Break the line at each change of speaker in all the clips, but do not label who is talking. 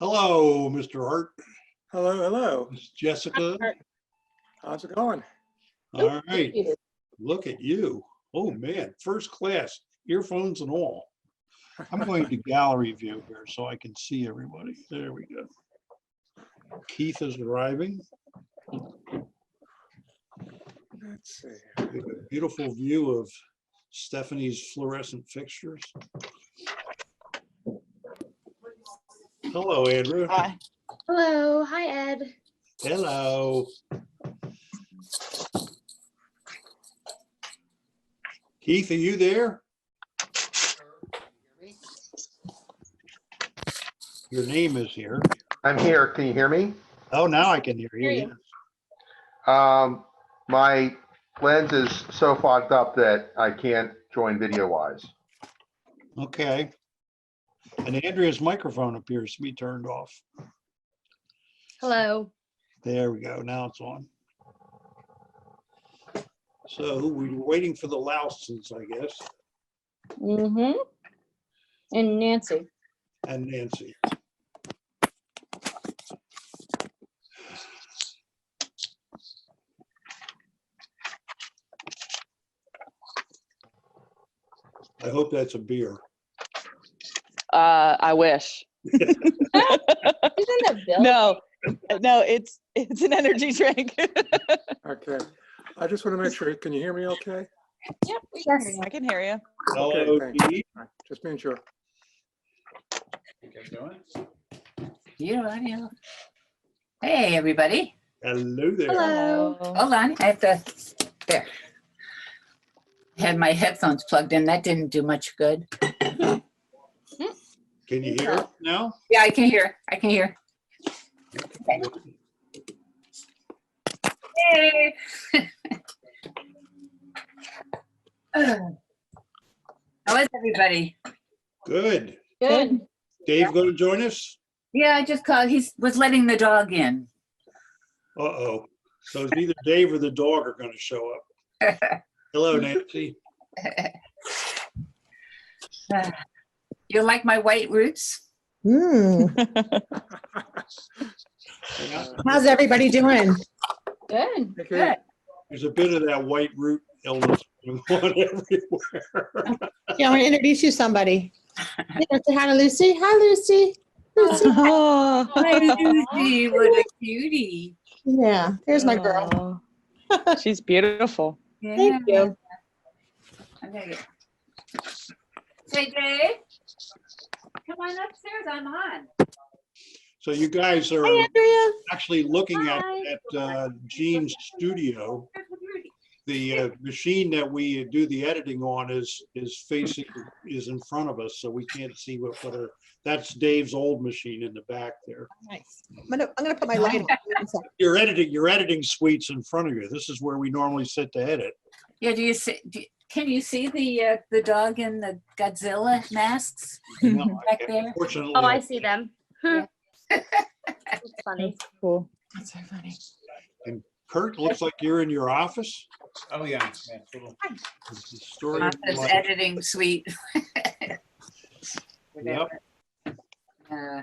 Hello, Mr. Hart.
Hello, hello.
Miss Jessica.
How's it going?
All right. Look at you. Oh, man. First class, earphones and all. I'm going to gallery view here so I can see everybody. There we go. Keith is arriving.
Let's see.
We have a beautiful view of Stephanie's fluorescent fixtures. Hello, Andrew.
Hi.
Hello. Hi, Ed.
Hello. Keith, are you there? Your name is here.
I'm here. Can you hear me?
Oh, now I can hear you.
Hear you.
Yes.
My lens is so fogged up that I can't join video wise.
Okay. And Andrea's microphone appears to be turned off.
Hello.
There we go. Now it's on. So we were waiting for the Louses, I guess,
Mm-hmm. And Nancy.
and Nancy. I hope that's a beer.
I wish.
Isn't that Bill?
No, it's an energy drink.
Okay. I just want to make sure, can you hear me okay?
Yep. We can hear you.
I can hear you.
Hello,
thanks.
Keith.
All right, just being sure.
Yeah. Hey, everybody.
Hello there.
Hello.
Hold on. I have to, there. Had my headphones plugged in. That didn't do much good.
Can you hear it now?
Yeah, I can hear. I can hear. Okay. Hey. How is everybody?
Good.
Good.
Dave going to join us?
Yeah, I just called. He was letting the dog in.
Uh-oh. So it's either Dave or the dog are going to show up. Hello, Nancy.
You like my white roots?
How's everybody doing?
Good.
Okay.
There's a bit of that white root illness going on everywhere.
Yeah, I want to introduce you to somebody. Yeah, say hi to Lucy. Hi, Lucy. Lucy.
Hi, Lucy. What a cutie.
Yeah, there's my girl.
She's beautiful.
Yeah.
Thank you.
I'm gonna get. Say, Dave, come on upstairs. I'm on.
So you guys are
Hi, Andrea.
actually looking
Hi.
at Jean's studio. The machine that we do the editing on is in front of us, so we can't see what her. That's Dave's old machine in the back there.
Nice. I'm gonna put my light on.
Your editing suite's in front of you. This is where we normally sit to edit.
Yeah. Do you see? Can you see the dog in the Godzilla masks
No,
back there?
Fortunately,
Oh, I see them.
Yeah.
That's funny.
Cool.
That's so funny.
And Kurt, looks like you're in your office.
Oh, yeah.
It's the story of your
Office
life.
editing suite.
Yep.
Uh,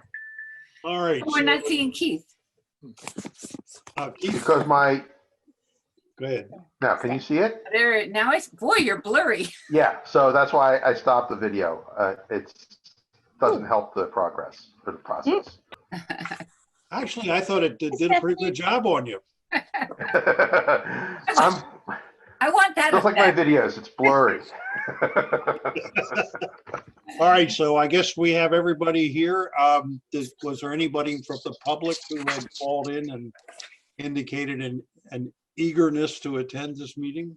All right.
we're not seeing Keith.
Keith,
Because
go ahead.
now, can you see it?
There now. Boy, you're blurry.
Yeah, so that's why I stopped the video. It doesn't help the progress or the process.
Actually, I thought it did a pretty good job on you.
I'm
I want that.
just like my
effect.
videos, it's blurry.
All right, so I guess we have everybody here. Was there anybody from the public who had called in and indicated an eagerness to attend this meeting?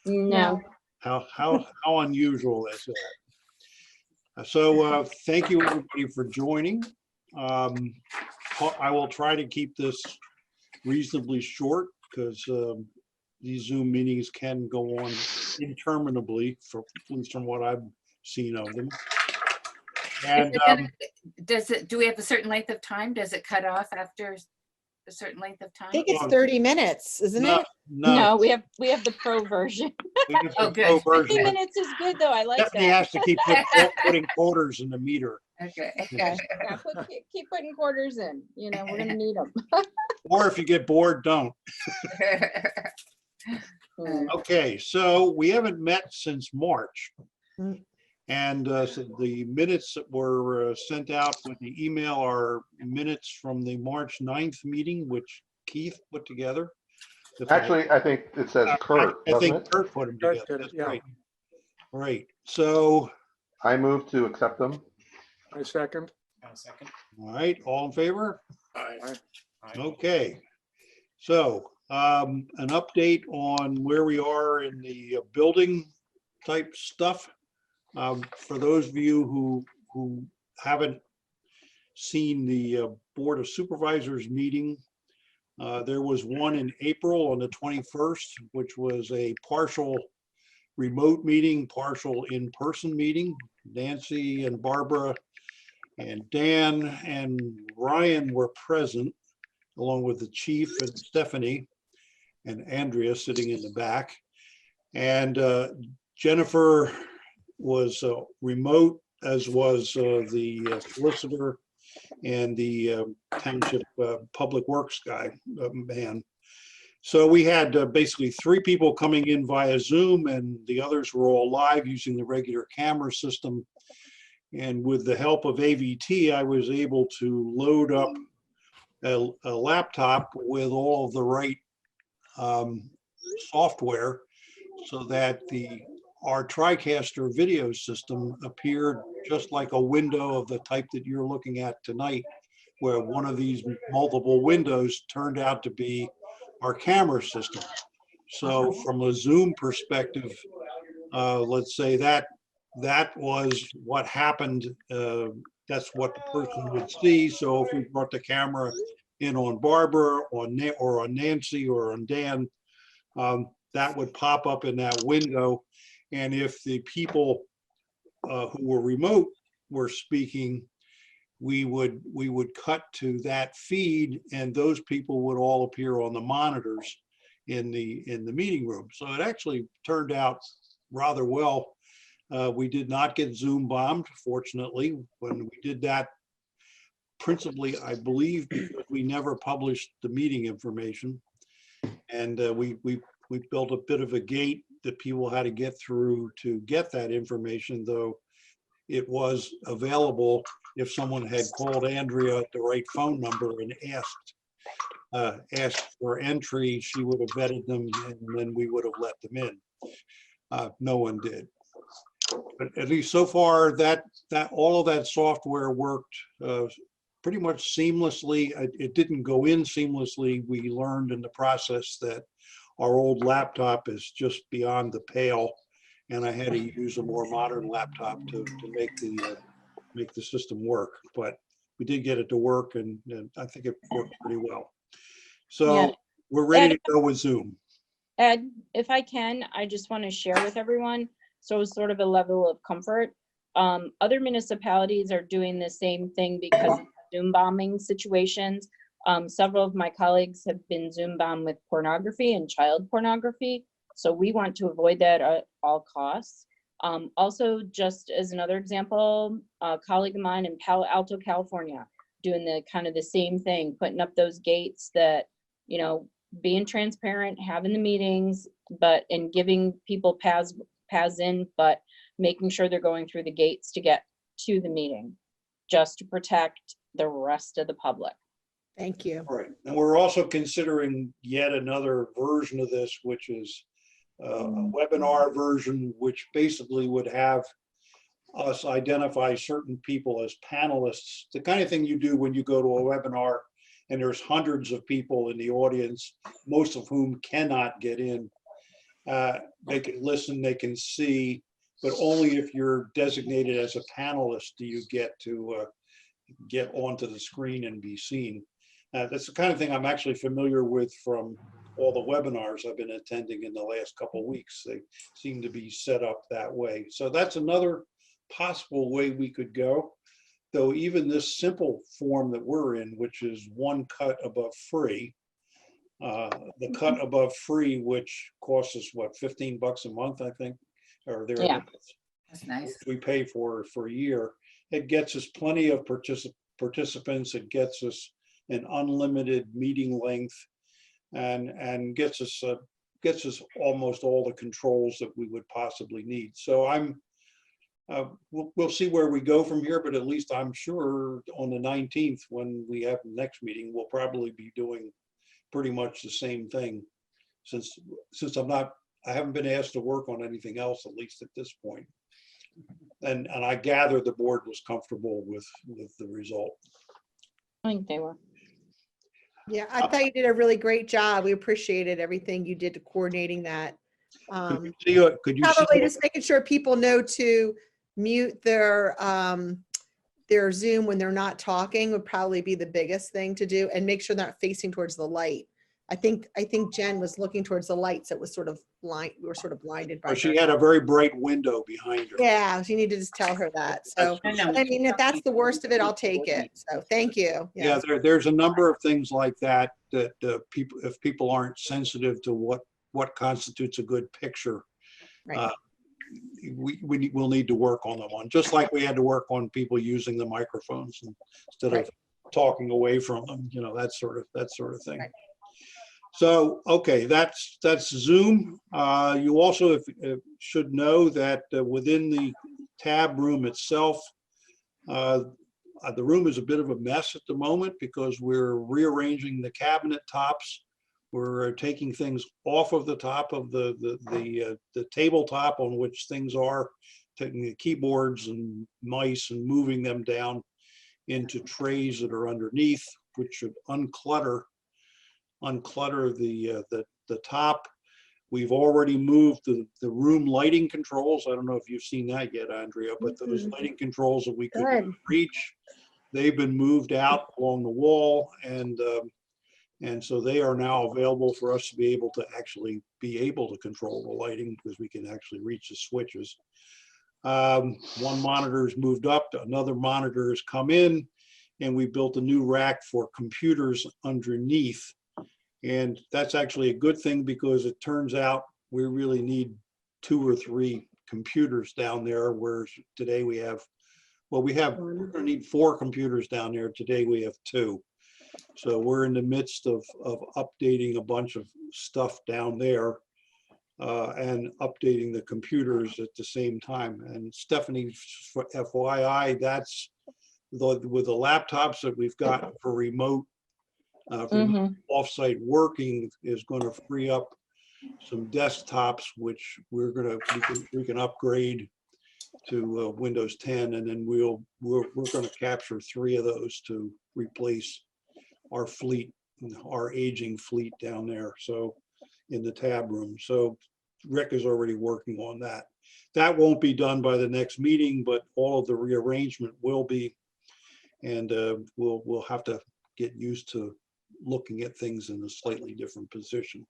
No.
How unusual is that? So thank you everybody for joining. I will try to keep this reasonably short because these Zoom meetings can go on interminably, at least from what I've seen of them. And
Do we have a certain length of time? Does it cut off after a certain length of
I
time?
think it's 30 minutes, isn't
no,
it?
No, we have the pro version.
we have
Oh,
the
good.
pro
50
version.
minutes is good though. I like
Stephanie
that.
has to keep putting quarters in the meter.
Okay.
Yeah, keep putting quarters in, we're gonna need them.
Or if you get bored, don't. Okay, so we haven't met since March.
Mm.
And so the minutes that were sent out with the email are minutes from the March 9th meeting, which Keith put together.
Actually, I think it says Kurt,
I
doesn't
think
it?
Kurt put them
Kurt
together.
did it,
That's
yeah.
right. Right. So,
I move to accept them.
I second.
all right, all in favor?
Aye.
Okay. So, an update on where we are in the building type stuff. For those of you who haven't seen the Board of Supervisors meeting, there was one in April on the 21st, which was a partial remote meeting, partial in-person meeting. Nancy and Barbara and Dan and Ryan were present, along with the chief and Stephanie and Andrea sitting in the back. And Jennifer was remote, as was the solicitor and the township public works guy, man. So we had basically 3 people coming in via Zoom, and the others were all live using the regular camera system. And with the help of AVT, I was able to load up a laptop with all of the right software so that our TriCaster video system appeared just like a window of the type that you're looking at tonight, where one of these multiple windows turned out to be our camera system. So from a Zoom perspective, let's say that was what happened. That's what the person would see. So if we brought the camera in on Barbara or on Nancy or on Dan, that would pop up in that window. And if the people who were remote were speaking, we would cut to that feed, and those people would all appear on the monitors in the meeting room. So it actually turned out rather well. We did not get Zoom bombed, fortunately, when we did that. Principally, I believe, because we never published the meeting information, and we built a bit of a gate that people had to get through to get that information, though it was available if someone had called Andrea at the right phone number and asked for entry. She would have vetted them, and then we would have let them in. No one did. But at least so far, that all of that software worked pretty much seamlessly. It didn't go in seamlessly. We learned in the process that our old laptop is just beyond the pale, and I had to use a more modern laptop to make the system work. But we did get it to work, and I think it worked pretty well. So
Yeah.
we're ready to go with Zoom.
Ed, if I can, I just want to share with everyone, so it's sort of a level of comfort. Other municipalities are doing the same thing because of Zoom bombing situations. Several of my colleagues have been Zoom bombed with pornography and child pornography. So we want to avoid that at all costs. Also, just as another example, a colleague of mine in Palo Alto, California, doing the kind of the same thing, putting up those gates that, being transparent, having the meetings, and giving people paths in, but making sure they're going through the gates to get to the meeting, just to protect the rest of the public.
Thank you.
All right, and we're also considering yet another version of this, which is a webinar version, which basically would have us identify certain people as panelists, the kind of thing you do when you go to a webinar and there's hundreds of people in the audience, most of whom cannot get in. They can listen, they can see, but only if you're designated as a panelist do you get to get onto the screen and be seen. That's the kind of thing I'm actually familiar with from all the webinars I've been attending in the last couple of weeks. They seem to be set up that way. So that's another possible way we could go. Though even this simple form that we're in, which is one cut above free, the cut above free, which costs us what, $15 a month, I think, or
Yeah.
That's nice.
we pay for a year. it gets us plenty of participants. It gets us an unlimited meeting length, and gets us almost all the controls that we would possibly need. So we'll see where we go from here, but at least I'm sure on the 19th, when we have the next meeting, we'll probably be doing pretty much the same thing, since I haven't been asked to work on anything else, at least at this point. And I gather the board was comfortable with the result.
I think they were.
Yeah, I thought you did a really great job. We appreciated everything you did to coordinating that.
Could you
Probably
see
just making sure people know to mute their Zoom when they're not talking would probably be the biggest thing to do, and make sure they're not facing towards the light. I think Jen was looking towards the lights. It was sort of blind. We were sort of blinded by
Oh, she
her.
had a very bright window behind her.
Yeah, you need to just tell her that. So,
I know.
but I mean, if that's the worst of it, I'll take it. So thank you.
Yeah, there's a number of things like that people, if people aren't sensitive to what constitutes a good picture,
Right.
we'll need to work on them on, just like we had to work on people using the microphones instead of talking away from them, that sort of thing.
Right.
So, okay, that's Zoom. You also should know that within the tab room itself, the room is a bit of a mess at the moment because we're rearranging the cabinet tops. We're taking things off of the top of the tabletop on which things are, taking the keyboards and mice and moving them down into trays that are underneath, which should unclutter the top. We've already moved the room lighting controls. I don't know if you've seen that yet, Andrea, but those lighting controls that we could
Good.
reach, they've been moved out along the wall, and so they are now available for us to be able to control the lighting, because we can actually reach the switches. One monitor is moved up, another monitor has come in, and we built a new rack for computers underneath. And that's actually a good thing, because it turns out we really need 2 or 3 computers down there, whereas today we're going to need 4 computers down there. Today we have 2. So we're in the midst of updating a bunch of stuff down there and updating the computers at the same time. And Stephanie, for FYI, that's with the laptops that we've got for remote offsite working, is going to free up some desktops, which we can upgrade to Windows 10, and then we're going to capture 3 of those to replace our fleet, our aging fleet down there. So in the tab room. So Rick is already working on that. That won't be done by the next meeting, but all of the rearrangement will be, and we'll have to get used to looking at things in a slightly different position,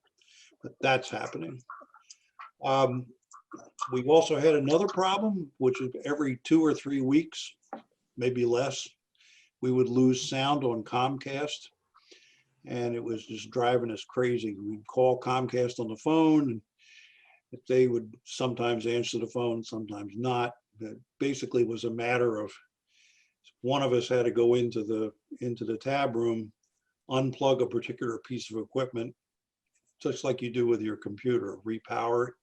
but that's happening. We've also had another problem, which is every 2 or 3 weeks, maybe less, we would lose sound on Comcast, and it was just driving us crazy. We'd call Comcast on the phone, and they would sometimes answer the phone, sometimes not. It basically was a matter of one of us had to go into the tab room, unplug a particular piece of equipment, just like you do with your computer, repower it,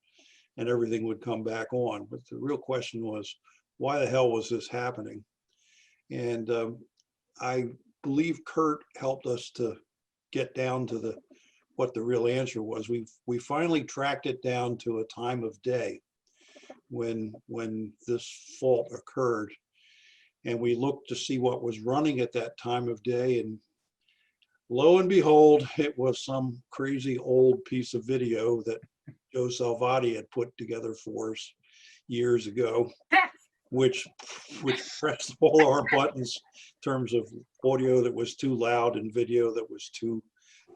and everything would come back on. But the real question was, why the hell was this happening? And I believe Kurt helped us to get down to what the real answer was. We finally tracked it down to a time of day when this fault occurred. And we looked to see what was running at that time of day, and lo and behold, it was some crazy old piece of video that Joe Salvati had put together for us years ago, which pressed all our buttons in terms of audio that was too loud and video that was too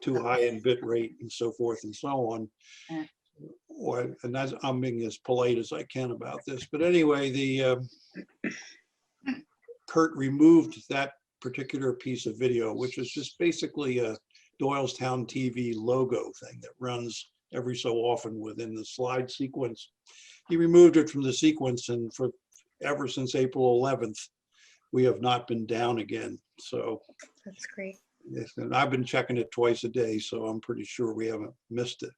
high in bit rate and so forth and so on. And that's, I'm being as polite as I can about this. But anyway, Kurt removed that particular piece of video, which is just basically a Doylestown TV logo thing that runs every so often within the slide sequence. He removed it from the sequence, and ever since April 11th, we have not been down again. So
That's great.
yes, and I've been checking it twice a day, so I'm pretty sure we haven't missed it.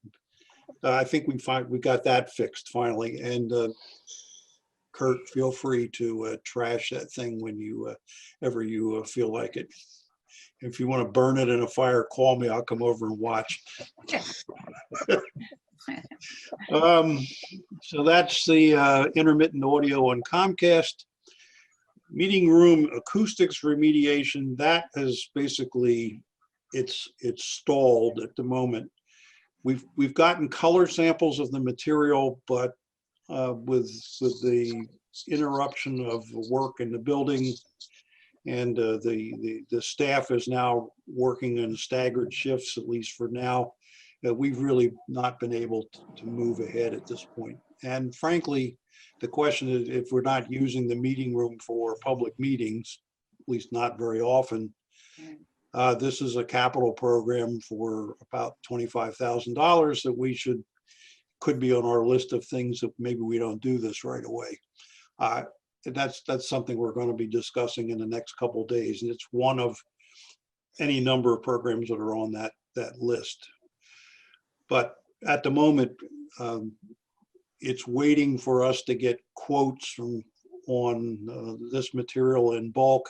I think we got that fixed finally. And Kurt, feel free to trash that thing when you ever you feel like it. If you want to burn it in a fire, call me. I'll come over and watch. So that's the intermittent audio on Comcast. Meeting room acoustics remediation, that is basically, it's stalled at the moment. We've gotten color samples of the material, but with the interruption of work in the building, and the staff is now working in staggered shifts, at least for now. We've really not been able to move ahead at this point. And frankly, the question is, if we're not using the meeting room for public meetings, at least not very often, this is a capital program for about $25,000 that we could be on our list of things that maybe we don't do this right away. That's something we're going to be discussing in the next couple of days, and it's one of any number of programs that are on that list. But at the moment, it's waiting for us to get quotes on this material in bulk.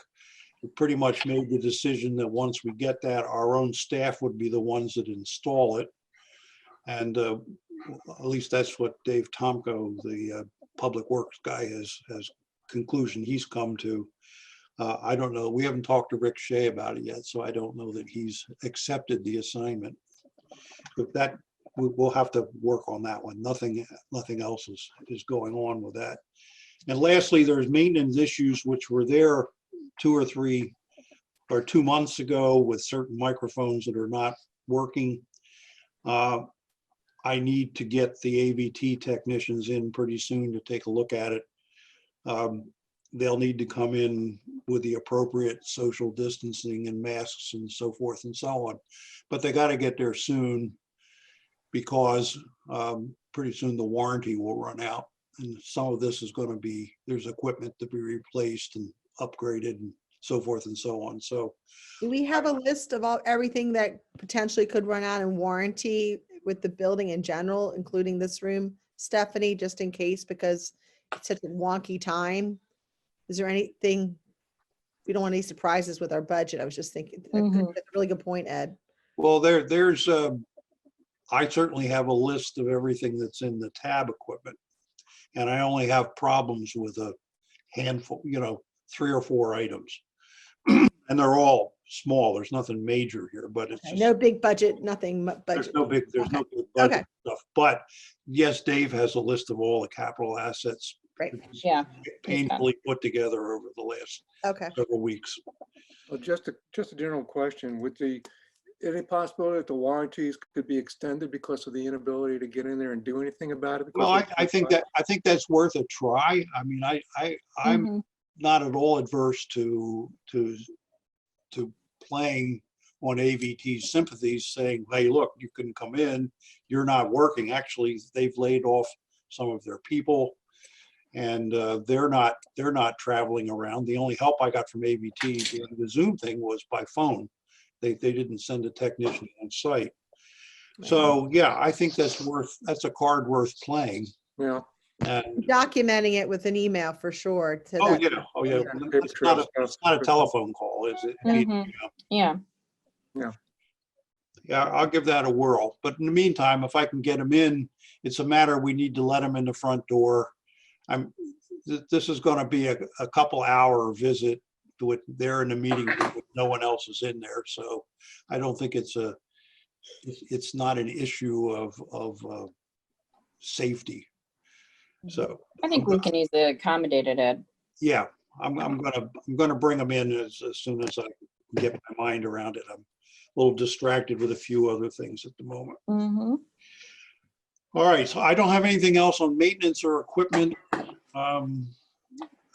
We pretty much made the decision that once we get that, our own staff would be the ones that install it. And at least that's what Dave Tomko, the public works guy, has conclusion he's come to. I don't know. We haven't talked to Rick Shea about it yet, so I don't know that he's accepted the assignment. But that we'll have to work on that one. Nothing else is going on with that. And lastly, there's maintenance issues which were there 2 months ago with certain microphones that are not working. I need to get the AVT technicians in pretty soon to take a look at it. They'll need to come in with the appropriate social distancing and masks and so forth and so on. But they got to get there soon, because pretty soon the warranty will run out. And some of this is going to be, there's equipment to be replaced and upgraded and so forth and so on. So
Do we have a list of everything that potentially could run out in warranty with the building in general, including this room, Stephanie, just in case, because it's such a wonky time? Is there anything, we don't want any surprises with our budget? I was just thinking, that's a really good point, Ed.
well, there's I certainly have a list of everything that's in the tab equipment, and I only have problems with a handful, 3 or 4 items. And they're all small. There's nothing major here, but it's just,
No big budget, nothing budget.
there's no big budget
Okay.
stuff. But yes, Dave has a list of all the capital assets.
Great.
Yeah.
Painfully put together over the last
Okay.
several weeks.
Well, just a general question, any possibility that the warranties could be extended because of the inability to get in there and do anything about it?
Well, I think that's worth a try. I mean, I'm not at all adverse to playing on AVT's sympathies, saying, hey, look, you can come in, you're not working. Actually, they've laid off some of their people, and they're not traveling around. The only help I got from AVT during the Zoom thing was by phone. They didn't send a technician on site. So yeah, I think that's a card worth playing.
Yeah.
And
Documenting it with an email for sure.
oh yeah. It's not a telephone call, is it?
Yeah.
Yeah, I'll give that a whirl. But in the meantime, if I can get them in, it's a matter, we need to let them in the front door. This is going to be a couple hour visit with they're in the meeting room with no one else is in there. So I don't think it's not an issue of safety. So
I think we can easily accommodate it, Ed.
yeah, I'm gonna bring them in as soon as I get my mind around it. I'm a little distracted with a few other things at the moment. All right, so I don't have anything else on maintenance or equipment.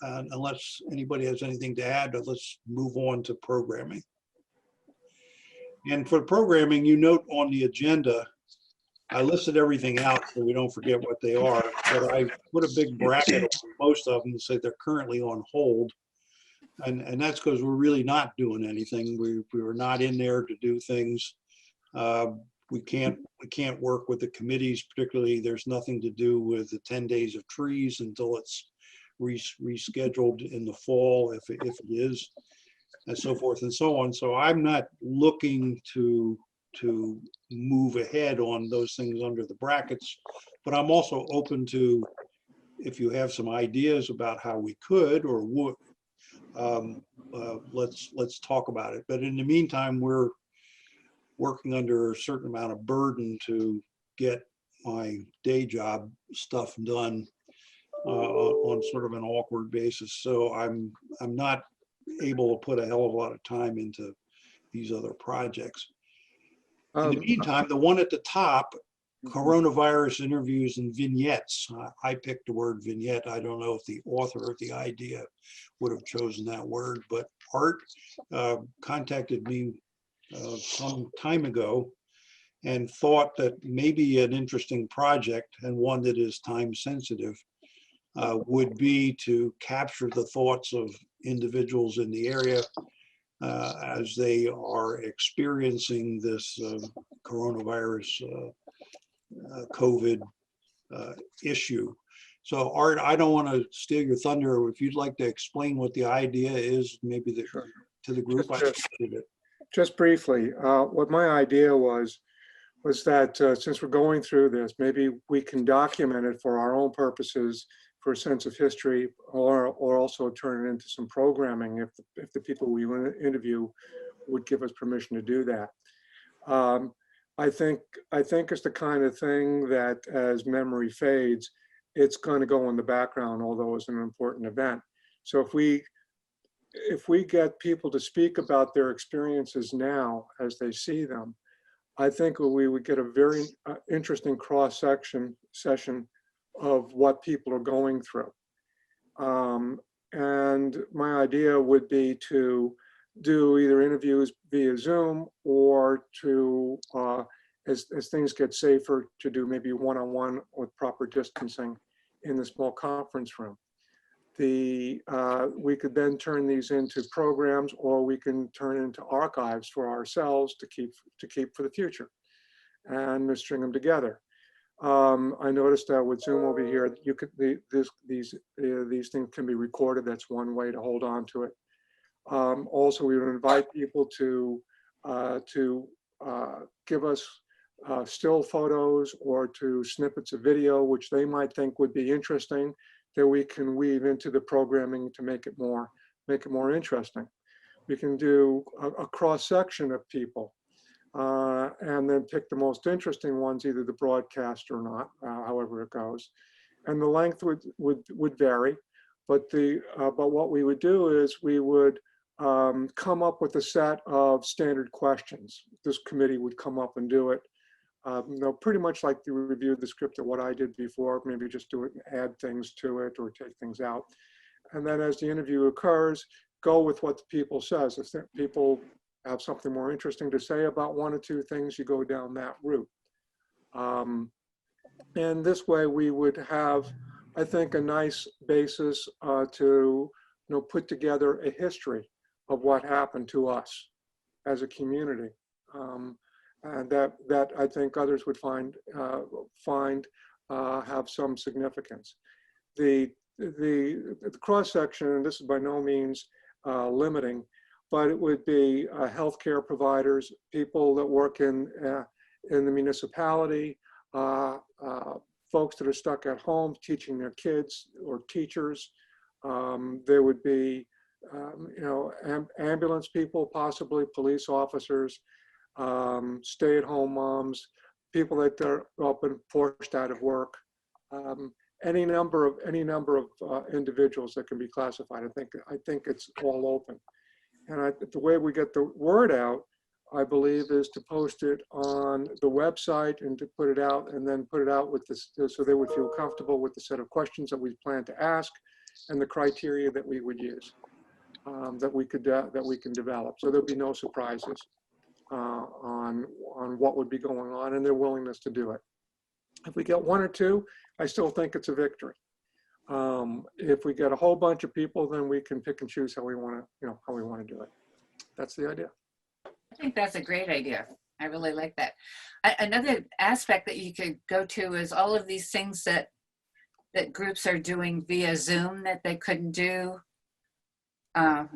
Unless anybody has anything to add, let's move on to programming. And for programming, you note on the agenda, I listed everything out so we don't forget what they are, but I put a big bracket on most of them and say they're currently on hold. And that's because we're really not doing anything. We were not in there to do things. We can't work with the committees, particularly there's nothing to do with the 10 days of trees until it's rescheduled in the fall, if it is, and so forth and so on. So I'm not looking to move ahead on those things under the brackets, but I'm also open to, if you have some ideas about how we could or would, let's talk about it. But in the meantime, we're working under a certain amount of burden to get my day job stuff done on sort of an awkward basis. So I'm not able to put a hell of a lot of time into these other projects. In the meantime, the one at the top, coronavirus interviews and vignettes. I picked the word vignette. I don't know if the author of the idea would have chosen that word, but Art contacted me some time ago and thought that maybe an interesting project, and one that is time sensitive, would be to capture the thoughts of individuals in the area as they are experiencing this coronavirus COVID issue. So Art, I don't want to steal your thunder. If you'd like to explain what the idea is, maybe to the group, I appreciate it.
Just briefly, what my idea was that since we're going through this, maybe we can document it for our own purposes, for a sense of history, or also turn it into some programming if the people we interview would give us permission to do that. I think it's the kind of thing that as memory fades, it's going to go in the background, although it's an important event. So if we get people to speak about their experiences now as they see them, I think we would get a very interesting cross-section session of what people are going through. And my idea would be to do either interviews via Zoom or to, as things get safer, to do maybe one-on-one with proper distancing in the small conference room. We could then turn these into programs, or we can turn into archives for ourselves to keep for the future and string them together. I noticed that with Zoom over here, you could these things can be recorded. That's one way to hold on to it. Also, we would invite people to give us still photos or to snippets of video, which they might think would be interesting, that we can weave into the programming to make it more interesting. We can do a cross section of people. And then pick the most interesting ones, either the broadcast or not, however it goes. And the length would vary, but what we would do is we would come up with a set of standard questions. This committee would come up and do it. Pretty much like the review of the script of what I did before, maybe just do it and add things to it or take things out. And then as the interview occurs, go with what the people says. If people have something more interesting to say about one or two things, you go down that route. And this way we would have, I think, a nice basis to put together a history of what happened to us as a community. And that I think others would find have some significance. The cross section, and this is by no means limiting, but it would be healthcare providers, people that work in the municipality, folks that are stuck at home teaching their kids, or teachers. There would be, ambulance people, possibly police officers, stay-at-home moms, people that are been forced out of work. Any number of individuals that can be classified. I think it's all open. And the way we get the word out, I believe, is to post it on the website and to put it out, and then put it out with this, so they would feel comfortable with the set of questions that we plan to ask and the criteria that we would use, that we can develop. So there'll be no surprises on what would be going on and their willingness to do it. If we get one or two, I still think it's a victory. If we get a whole bunch of people, then we can pick and choose how we want to, how we want to do it. That's the idea.
I think that's a great idea. I really like that. Another aspect that you could go to is all of these things that groups are doing via Zoom that they couldn't do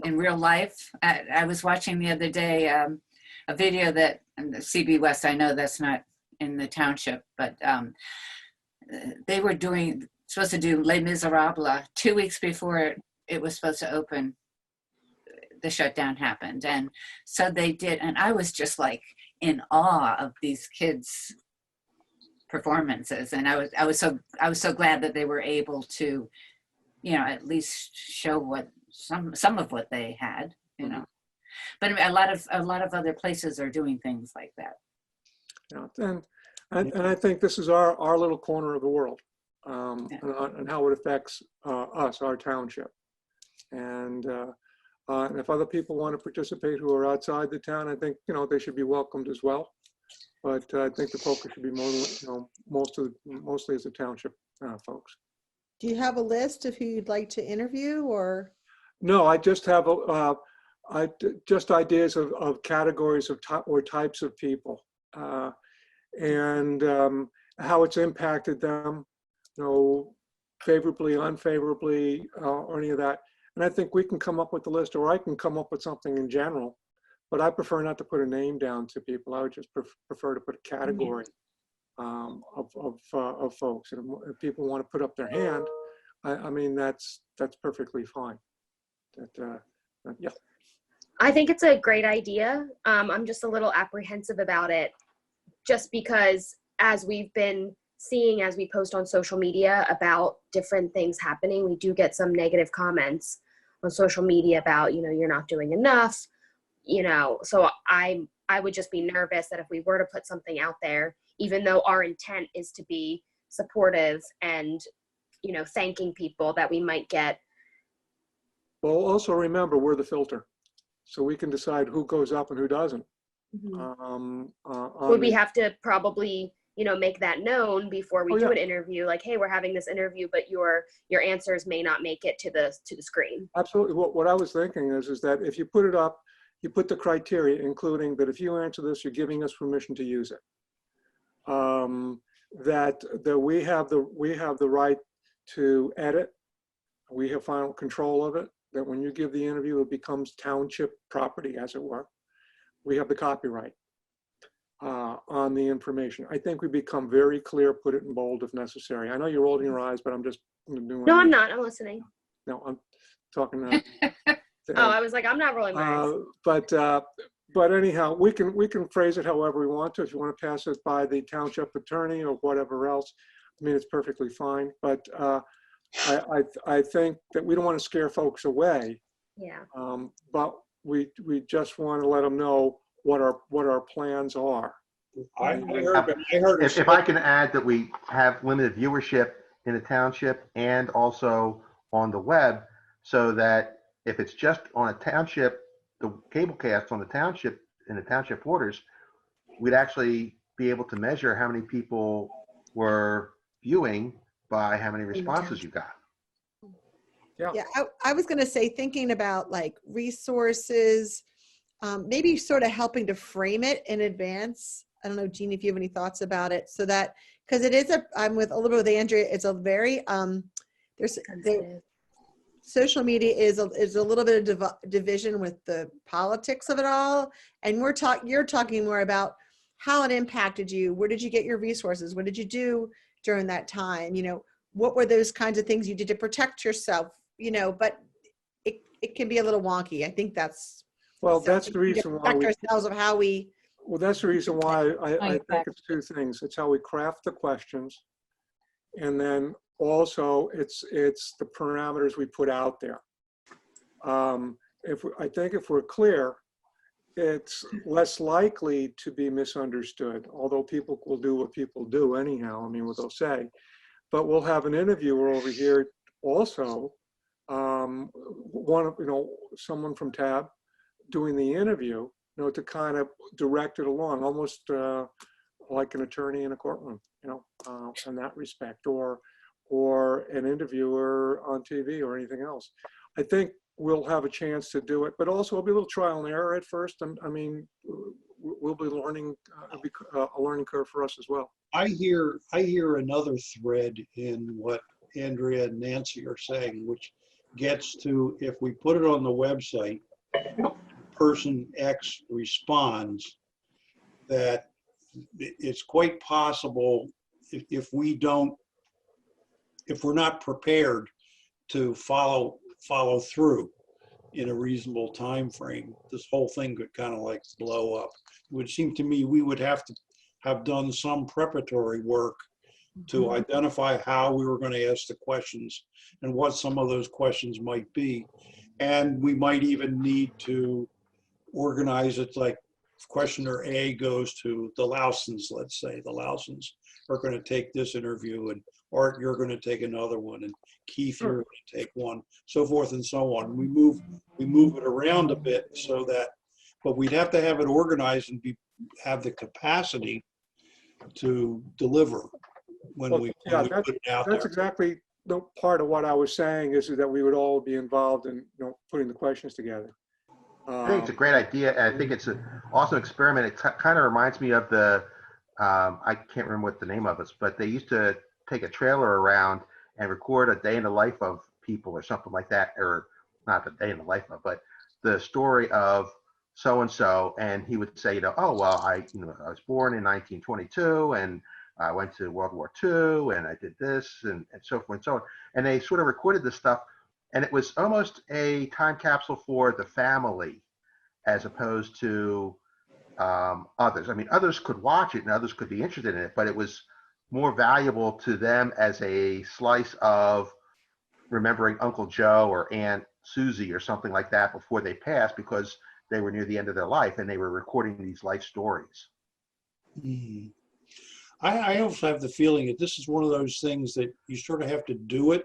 in real life. I was watching the other day a video that and the CB West, I know that's not in the township, but they were supposed to do Les Miserables 2 weeks before it was supposed to open. The shutdown happened, and so they did, and I was just like in awe of these kids' performances, and I was so glad that they were able to, at least show what some of what they had, But a lot of other places are doing things like that.
Yeah, and I think this is our little corner of the world, and how it affects us, our township, and if other people want to participate who are outside the town, I think they should be welcomed as well. But I think the focus should be mostly as the township folks.
Do you have a list of who you'd like to interview, or?
No, I just have just ideas of categories of or types of people, and how it's impacted them, favorably, unfavorably, or any of that. And I think we can come up with the list, or I can come up with something in general. But I prefer not to put a name down to people. I would just prefer to put a category of folks. And if people want to put up their hand, I mean that's perfectly fine. Yeah.
I think it's a great idea. I'm just a little apprehensive about it, just because as we've been seeing, as we post on social media about different things happening, we do get some negative comments on social media about, you're not doing enough, so I would just be nervous that if we were to put something out there, even though our intent is to be supportive and, thanking people, that we might get.
Well, also remember, we're the filter, so we can decide who goes up and who doesn't.
Would we have to probably, make that known before we do an interview, like, hey, we're having this interview, but your answers may not make it to the screen? Absolutely.
What I was thinking is that if you put it up, you put the criteria, including that if you answer this, you're giving us permission to use it. That we have the right to edit. We have final control of it. That when you give the interview, it becomes township property, as it were. We have the copyright on the information. I think we become very clear, put it in bold if necessary. I know you're rolling your eyes, but I'm just doing.
No, I'm not. I'm listening.
No, I'm talking.
I was like, I'm not rolling my eyes.
But anyhow, we can phrase it however we want to. If you want to pass it by the township attorney or whatever else, I mean, it's perfectly fine. But I think that we don't want to scare folks away.
Yeah.
But we just want to let them know what our plans are.
I heard.
If I can add that we have limited viewership in the township and also on the web, so that if it's just on a township, the cable cast on the township in the township orders, we'd actually be able to measure how many people were viewing by how many responses you got.
Yeah, I was going to say, thinking about like resources, maybe sort of helping to frame it in advance. I don't know, Jean, if you have any thoughts about it, so that, because it is I'm with a little bit with Andrea. It's a very social media is a little bit of division with the politics of it all, and you're talking more about how it impacted you. Where did you get your resources? What did you do during that time? What were those kinds of things you did to protect yourself? But it can be a little wonky. I think that's
that's the reason why we
ourselves of how we.
Well, that's the reason why I think it's two things. It's how we craft the questions, and then also it's the parameters we put out there. I think if we're clear, it's less likely to be misunderstood, although people will do what people do anyhow. I mean, what they'll say. But we'll have an interviewer over here also, someone from TAB doing the interview, to kind of direct it along, almost like an attorney in a courtroom, in that respect, or or an interviewer on TV or anything else. I think we'll have a chance to do it, but also it'll be a little trial and error at first. I mean, we'll be learning, it'll be a learning curve for us as well.
I hear another thread in what Andrea and Nancy are saying, which gets to, if we put it on the website, person X responds, that it's quite possible if we're not prepared to follow through in a reasonable time frame, this whole thing could kind of like blow up. It would seem to me we would have to have done some preparatory work to identify how we were going to ask the questions and what some of those questions might be. And we might even need to organize it like questioner A goes to the Lausens, let's say. The Lausens are going to take this interview, and Art, you're going to take another one, and Keith, you're going to take one, so forth and so on. We move it around a bit so that, but we'd have to have it organized and have the capacity to deliver when we put it out there.
That's exactly the part of what I was saying, is that we would all be involved in, putting the questions together.
I think it's a great idea. And I think it's an awesome experiment. It kind of reminds me of the, I can't remember what the name of it, but they used to take a trailer around and record a day in the life of people or something like that, or not the day in the life of, but the story of so-and-so. And he would say, oh, well, I was born in 1922 and I went to World War II and I did this and so forth and so on. And they sort of recorded this stuff. And it was almost a time capsule for the family as opposed to others. I mean, others could watch it and others could be interested in it, but it was more valuable to them as a slice of remembering Uncle Joe or Aunt Susie or something like that before they passed, because they were near the end of their life and they were recording these life stories.
Mm. I also have the feeling that this is one of those things that you sort of have to do it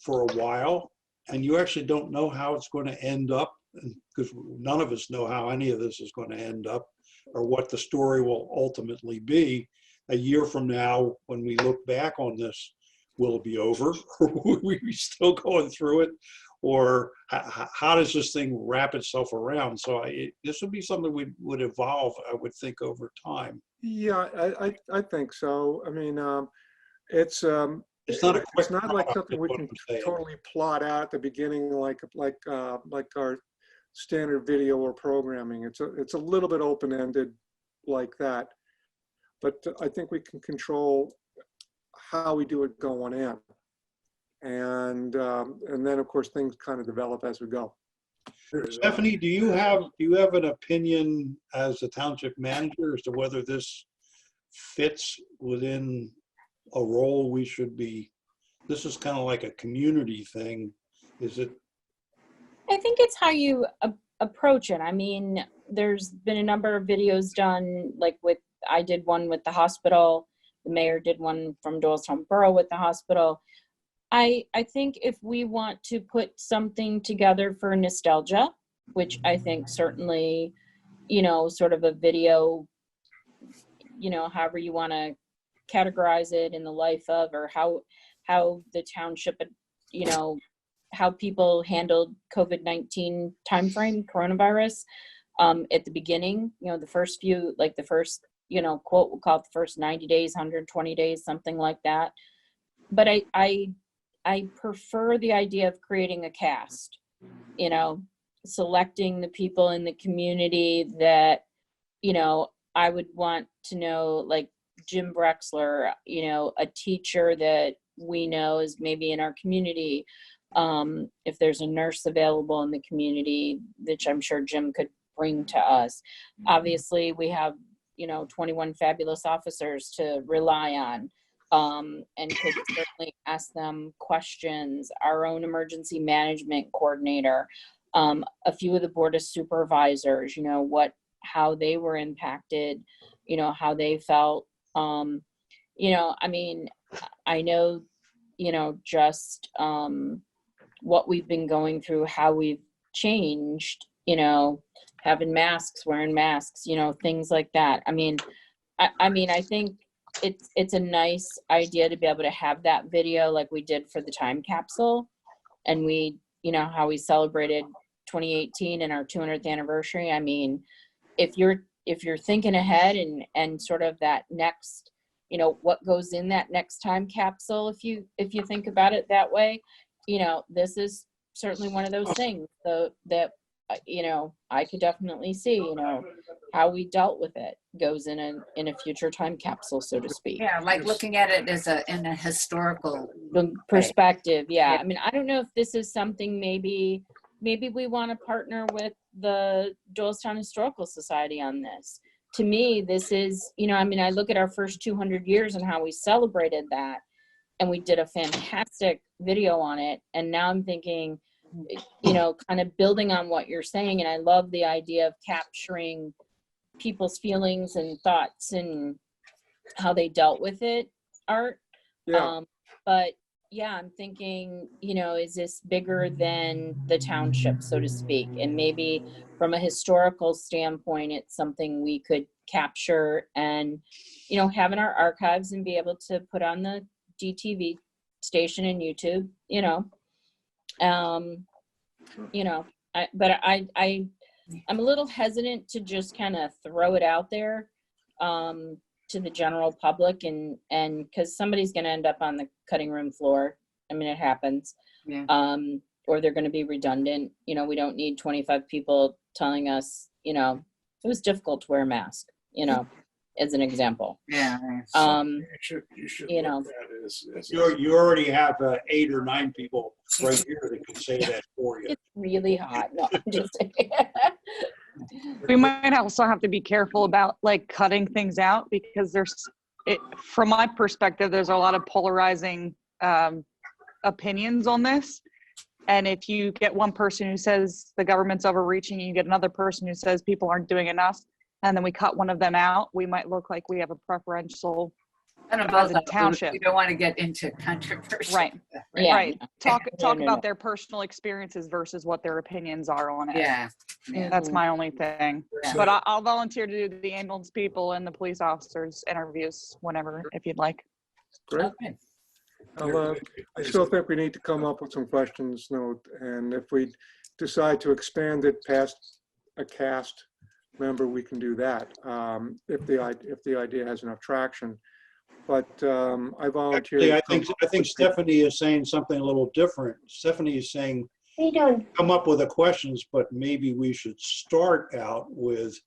for a while, and you actually don't know how it's going to end up, because none of us know how any of this is going to end up or what the story will ultimately be. A year from now, when we look back on this, will it be over? Or will we be still going through it? Or how does this thing wrap itself around? So this would be something we would evolve, I would think, over time.
Yeah, I think so. I mean, it's
not a quick
it's not like
product,
something
is
we
what
can
I'm saying.
totally plot out at the beginning, like our standard video or programming. It's a little bit open-ended like that, but I think we can control how we do it going in, and then of course things kind of develop as we go.
Stephanie, do you have an opinion as the township manager as to whether this fits within a role we should be? This is kind of like a community thing. Is it?
I think it's how you approach it. I mean, there's been a number of videos done, like I did one with the hospital. The mayor did one from Doylestown Borough with the hospital. I think if we want to put something together for nostalgia, which I think certainly, sort of a video, however you want to categorize it, in the life of, or how the township, how people handled COVID-19 timeframe, coronavirus, at the beginning, the first few, like the first, quote, we'll call it the first 90 days, 120 days, something like that. But I prefer the idea of creating a cast, selecting the people in the community that, I would want to know, like Jim Brexler, a teacher that we know is maybe in our community. If there's a nurse available in the community, which I'm sure Jim could bring to us. Obviously, we have, 21 fabulous officers to rely on. And could certainly ask them questions. Our own emergency management coordinator, a few of the board of supervisors, how they were impacted, how they felt. I mean, I know, just what we've been going through, how we've changed, having masks, wearing masks, things like that. I mean, I think it's a nice idea to be able to have that video like we did for the time capsule. And we, you know, how we celebrated 2018 and our 200th anniversary. I mean, if you're thinking ahead and sort of that next, you know, what goes in that next time capsule, if you think about it that way, you know, this is certainly one of those things that you know, I could definitely see, you know, how we dealt with it goes in a future time capsule, so to speak.
Yeah, like looking at it as in a historical
Perspective. Yeah.
Yeah.
I mean, I don't know if this is something maybe we want to partner with the Doylestown Historical Society on this. To me, this is, you know, I mean, I look at our first 200 years and how we celebrated that, and we did a fantastic video on it. And now I'm thinking, you know, kind of building on what you're saying. And I love the idea of capturing people's feelings and thoughts and how they dealt with it, Art.
Yeah.
But yeah, I'm thinking, you know, is this bigger than the township, so to speak? And maybe from a historical standpoint, it's something we could capture and, you know, have in our archives and be able to put on the DTV station and YouTube, you know. You know, I'm a little hesitant to just kind of throw it out there to the general public and because somebody's going to end up on the cutting room floor. I mean, it happens.
Yeah.
Or they're going to be redundant. You know, we don't need 25 people telling us, you know, it was difficult to wear a mask, you know, as an example.
Yeah.
You should
you
look
know.
at it as
You already have 8 or 9 people right here that can say that for you.
It's really hot. No, I'm just saying.
We might also have to be careful about like cutting things out because from my perspective, there's a lot of polarizing opinions on this. And if you get one person who says the government's overreaching, you get another person who says people aren't doing enough, and then we cut one of them out, we might look like we have a preferential as a township.
You don't want to get into controversy.
Right.
Yeah.
Right. Talk
No.
about their personal experiences versus what their opinions are on it.
Yeah.
That's my only thing.
Yeah.
But I'll volunteer to do the ambulance people and the police officers interviews whenever, if you'd like.
great.
Okay.
I still think we need to come up with some questions, and if we decide to expand it past a cast member, we can do that if the idea has enough traction. But I volunteer.
Actually, I think Stephanie is saying something a little different. Stephanie is saying,
What are you doing?
come up with the questions, but maybe we should start out with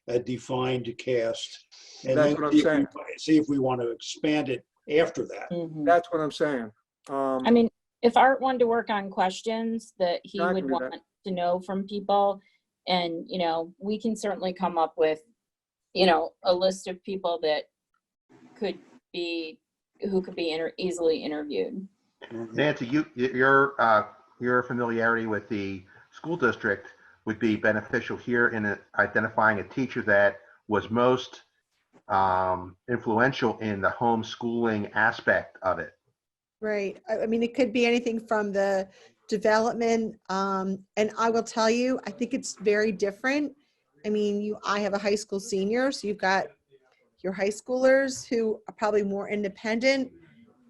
a defined cast. And
That's
then
what I'm saying.
see if we want to expand it after that.
Mhm.
That's what I'm saying.
I mean, if Art wanted to work on questions that he
I can
would
do that.
want to know from people, and, you know, we can certainly come up with, you know, a list of people that who could be easily interviewed.
Nancy, your familiarity with the school district would be beneficial here in identifying a teacher that was most influential in the homeschooling aspect of it.
Right. I mean, it could be anything from the development. And I will tell you, I think it's very different. I mean, I have a high school senior, so you've got your high schoolers who are probably more independent,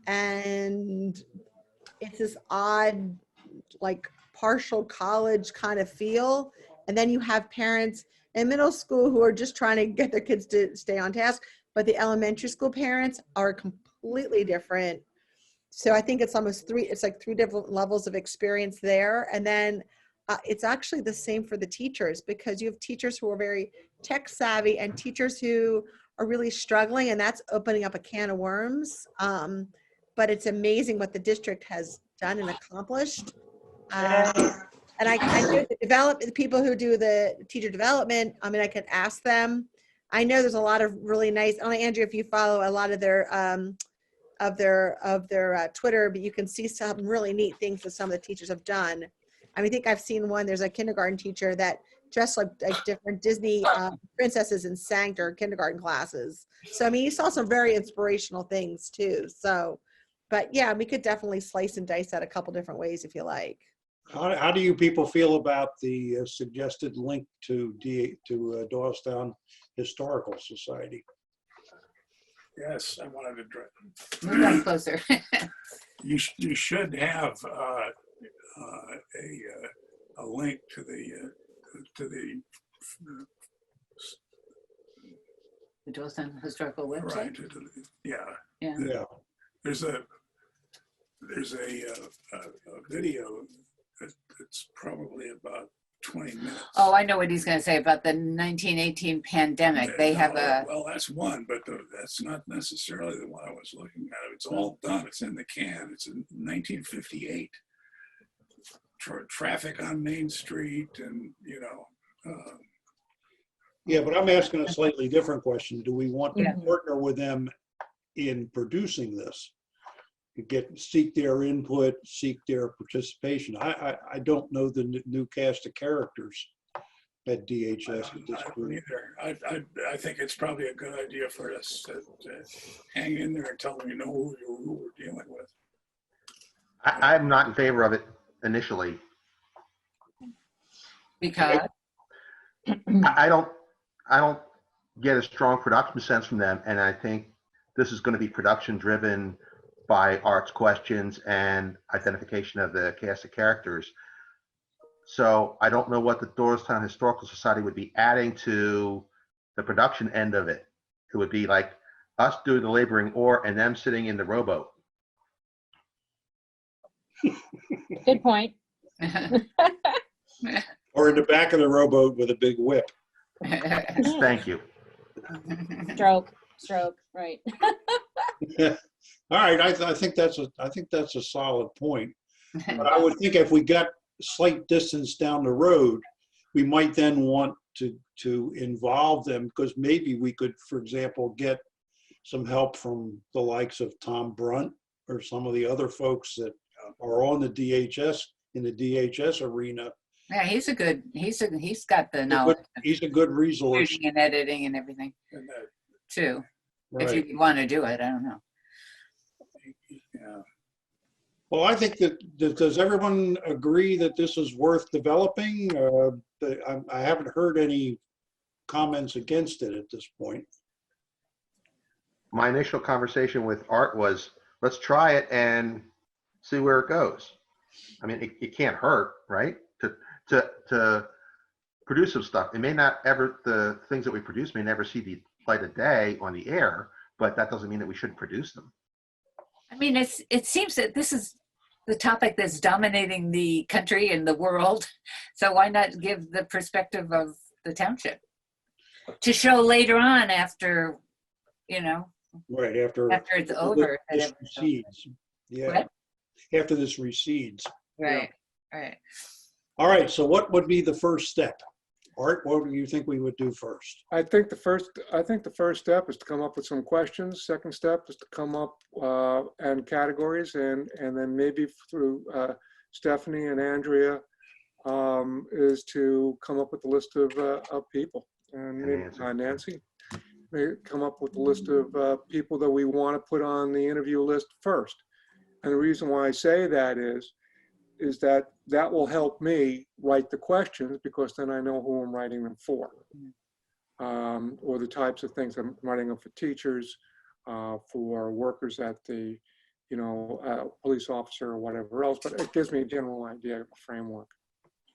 and it's this odd, like partial college kind of feel. And then you have parents in middle school who are just trying to get their kids to stay on task, but the elementary school parents are completely different. So I think it's almost three different levels of experience there. And then it's actually the same for the teachers, because you have teachers who are very tech savvy and teachers who are really struggling, and that's opening up a can of worms. But it's amazing what the district has done and accomplished. And I know the people who do the teacher development, I mean, I could ask them. I know there's a lot of really nice, I don't know, Andrew, if you follow a lot of their Twitter, but you can see some really neat things that some of the teachers have done. I mean, I think I've seen one, there's a kindergarten teacher that dressed like different Disney princesses and sang to her kindergarten classes. So, I mean, you saw some very inspirational things too. So, but yeah, we could definitely slice and dice that a couple different ways if you like.
How do you people feel about the suggested link to Doylestown Historical Society?
Yes, I wanted to
Move on closer.
you should have a link to the
The Doylestown Historical
right
website.
yeah.
Yeah.
Yeah.
There's a video that's probably about 20 minutes.
Oh, I know what he's going to say about the 1918 pandemic. They have a.
Well, that's one, but that's not necessarily the one I was looking at. It's all done. It's in the can. It's in 1958. Traffic on Main Street, and
Yeah, but I'm asking a slightly different question. Do we want to
Yeah.
partner with them in producing this? Seek their input, seek their participation. I don't know the new cast of characters at DHS at this
I don't
point.
either. I think it's probably a good idea for us to hang in there until we know who we're dealing with.
I'm not in favor of it initially.
Because.
I don't get a strong production sense from them, and I think this is going to be production driven by Art's questions and identification of the cast of characters. So I don't know what the Doylestown Historical Society would be adding to the production end of it. It would be like us doing the laboring and them sitting in the rowboat.
Good point.
Or in the back of the rowboat with a big whip.
Thank you.
Stroke, right.
All right, I think that's a solid point. But I would think if we got slight distance down the road, we might then want to involve them, because maybe we could, for example, get some help from the likes of Tom Brunt or some of the other folks that are on the DHS, in the DHS arena.
Yeah, he's got the knowledge.
He's a good resource.
Shooting and editing and everything
And
too. If
Right.
you want to do it, I don't know.
yeah.
Well, I think does everyone agree that this is worth developing? I haven't heard any comments against it at this point.
My initial conversation with Art was, let's try it and see where it goes. I mean, it can't hurt, right? To produce some stuff. It may not ever, the things that we produce may never see the light of day on the air, but that doesn't mean that we shouldn't produce them.
I mean, it seems that this is the topic that's dominating the country and the world. So why not give the perspective of the township to show later on after,
Right, after
it's over.
this recedes. Yeah,
What?
after this recedes.
Right.
All right, so what would be the first step? Art, what do you think we would do first?
I think the first step is to come up with some questions. Second step is to come up and categories, and then maybe through Stephanie and Andrea is to come up with a list of people, and maybe Nancy may come up with a list of people that we want to put on the interview list first. And the reason why I say that is that will help me write the questions, because then I know who I'm writing them for, or the types of things I'm writing them for: teachers, for workers at the, police officer or whatever else. But it gives me a general idea of a framework.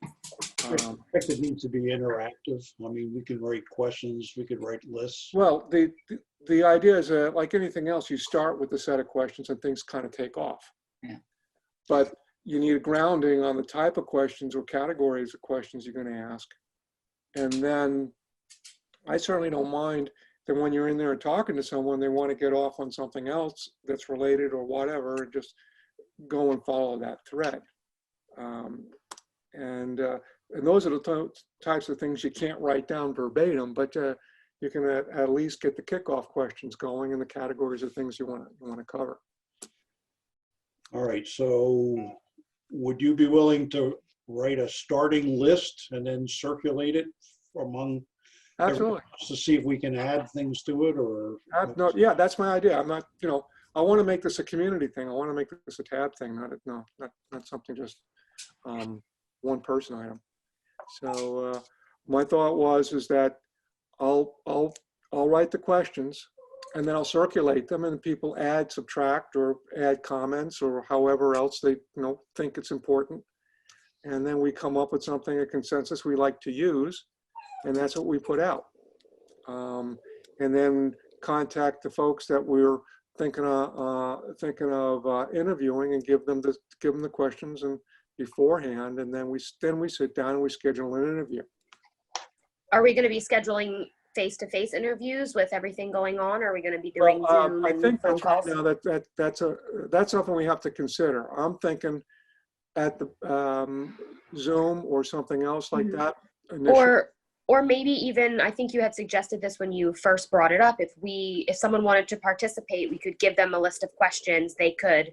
I think it needs to be interactive. I mean, we can write questions, we could write lists.
Well, the idea is like anything else, you start with a set of questions and things kind of take off.
Yeah.
But you need a grounding on the type of questions or categories of questions you're going to ask. And then I certainly don't mind that when you're in there talking to someone, they want to get off on something else that's related or whatever, and just go and follow that thread. And those are the types of things you can't write down verbatim, but you can at least get the kickoff questions going and the categories of things you want to cover.
All right, so would you be willing to write a starting list and then circulate it among
Absolutely.
to see if we can add things to it, or?
No, yeah, that's my idea. I'm not, I want to make this a community thing. I want to make this a tab thing, not something just one person item. So my thought is that I'll write the questions, and then I'll circulate them, and people add, subtract, or add comments, or however else they, think it's important. And then we come up with something, a consensus we like to use, and that's what we put out. And then contact the folks that we're thinking of interviewing, and give them the questions and beforehand, and then we sit down and we schedule an interview.
Are we going to be scheduling face-to-face interviews with everything going on? Or are we going to be doing Zoom
I
and
think
phone calls?
that's something we have to consider. I'm thinking at the Zoom or something else like that. initially.
Or maybe even, I think you had suggested this when you first brought it up. If someone wanted to participate, we could give them a list of questions. They could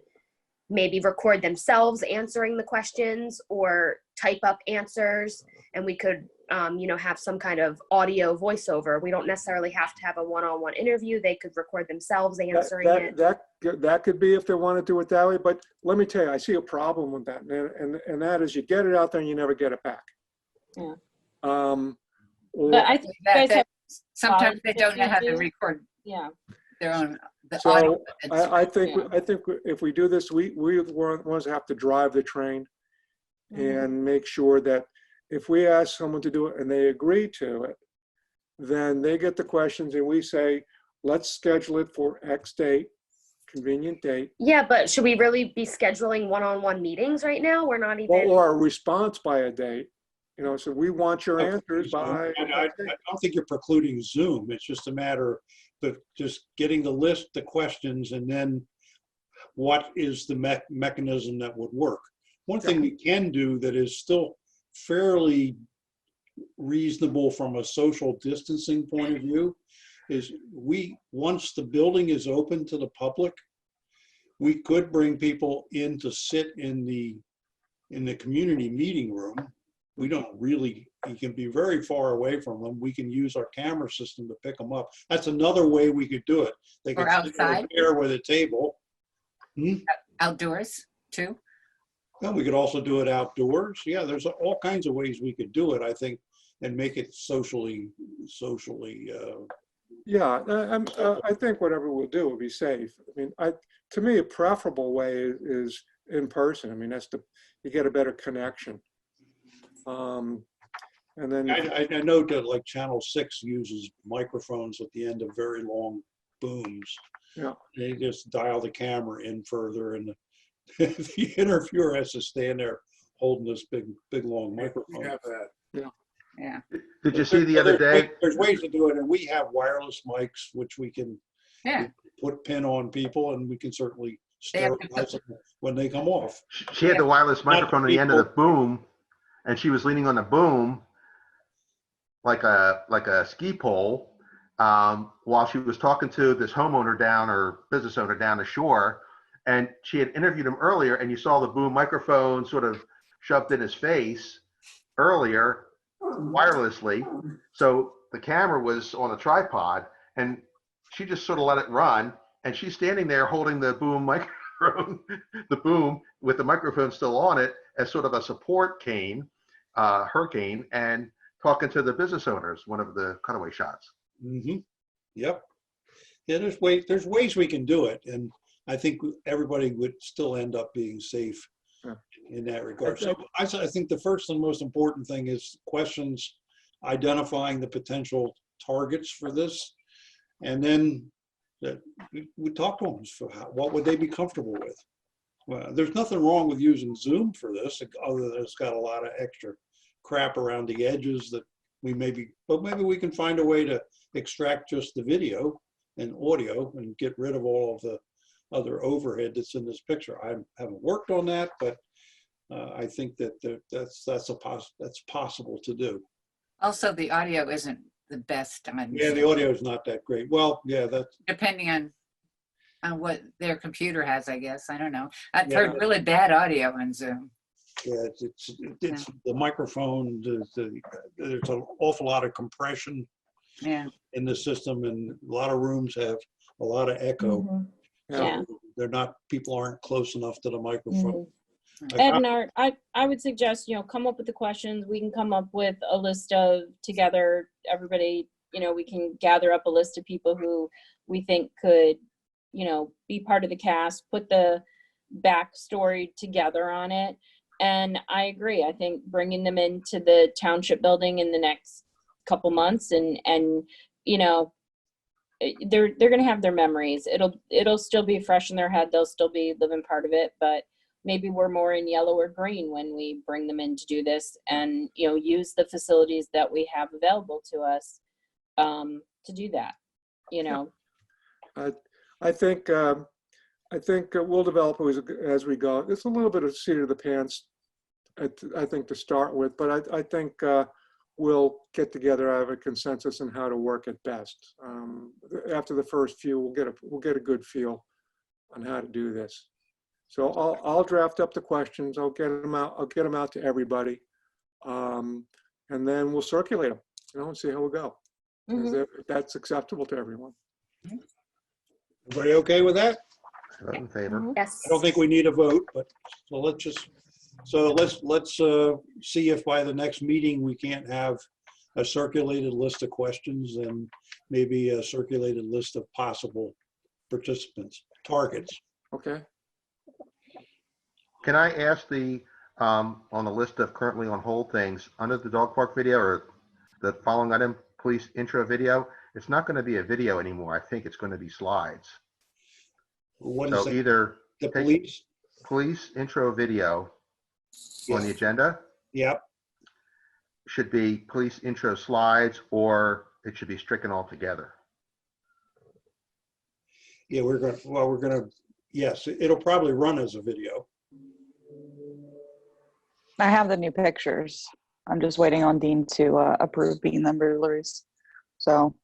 maybe record themselves answering the questions or type up answers, and we could, have some kind of audio voiceover. We don't necessarily have to have a one-on-one interview. They could record themselves answering it.
That could be if they want to do it that way. But let me tell you, I see a problem with that, and that is you get it out there and you never get it back.
Yeah.
But
I think you guys have
Sometimes they don't know how to
do.
record
Yeah.
their own. The
So
audio.
I think if we do this, we ones have to drive the train and make sure that if we ask someone to do it and they agree to it, then they get the questions and we say, let's schedule it for X date, convenient date.
Yeah, but should we really be scheduling one-on-one meetings right now? We're not even.
Or a response by a date. So we want your answers by.
I don't think you're precluding Zoom. It's just a matter of just getting the list, the questions, and then what is the mechanism that would work. One thing we can do that is still fairly reasonable from a social distancing point of view is once the building is open to the public, we could bring people in to sit in the community meeting room. We don't really, you can be very far away from them. We can use our camera system to pick them up. That's another way we could do it. They could sit over there with a table.
Outdoors too.
And we could also do it outdoors. Yeah, there's all kinds of ways we could do it, I think, and make it socially.
Yeah, I think whatever we'll do will be safe. I mean, to me, a preferable way is in person. I mean, you get a better connection. And then
I know that like Channel 6 uses microphones at the end of very long booms.
Yeah.
They just dial the camera in further, and the interviewer has to stand there holding this big long microphone.
We have that.
Yeah.
Did you see the other day?
There's ways to do it, and we have wireless mics, which we can put pin on people, and we can certainly sterilize them when they come off.
She had the wireless microphone at the end of the boom, and she was leaning on the boom like a ski pole while she was talking to this homeowner or business owner down the shore. And she had interviewed him earlier, and you saw the boom microphone sort of shoved in his face earlier wirelessly. So the camera was on a tripod, and she just sort of let it run. And she's standing there holding the boom microphone, the boom with the microphone still on it as sort of a support cane, her cane, and talking to the business owners, one of the cutaway shots.
Mm-hmm. Yep. Yeah, there's ways we can do it, and I think everybody would still end up being safe in that regard. So I think the first and most important thing is questions, identifying the potential targets for this, and then we talk to them. So what would they be comfortable with? Well, there's nothing wrong with using Zoom for this, other than it's got a lot of extra crap around the edges that maybe we can find a way to extract just the video and audio and get rid of all of the other overhead that's in this picture. I haven't worked on that, but I think that's possible to do.
Also, the audio isn't the best.
Yeah, the audio is not that great. Well, yeah, that's
depending on what their computer has, I guess. I don't know. I've heard really bad audio on Zoom.
Yeah, it's the microphone. There's an awful lot of compression in the system, and a lot of rooms have a lot of echo.
Yeah.
People aren't close enough to the microphone.
Ed and Art, I would suggest, come up with the questions. We can come up with a list of together, everybody we can gather up a list of people who we think could, be part of the cast, put the backstory together on it. And I agree. I think bringing them into the township building in the next couple months and they're going to have their memories. It'll still be fresh in their head. They'll still be living part of it, but maybe we're more in yellow or green when we bring them in to do this and, use the facilities that we have available to us to do that,
I think we'll develop as we go. It's a little bit of seat of the pants, I think, to start with, but I think we'll get together, I have a consensus on how to work it best. After the first few, we'll get a good feel on how to do this. So I'll draft up the questions. I'll get them out. I'll get them out to everybody, and then we'll circulate them, and see how we go. If that's acceptable to everyone.
Everybody okay with that?
Vote in favor.
Yes.
I don't think we need a vote, but let's see if by the next meeting we can't have a circulated list of questions and maybe a circulated list of possible participants, targets.
Okay.
Can I ask on the list of currently on hold things, under the dog park video or the following item, police intro video, it's not going to be a video anymore. I think it's going to be slides.
What is
So
that?
either
The
take
police?
intro video on the
Yes.
agenda
Yep.
should be police intro slides, or it should be stricken altogether.
Yeah, yes, it'll probably run as a video.
I have the new pictures. I'm just waiting on Dean to approve being the burglaries. So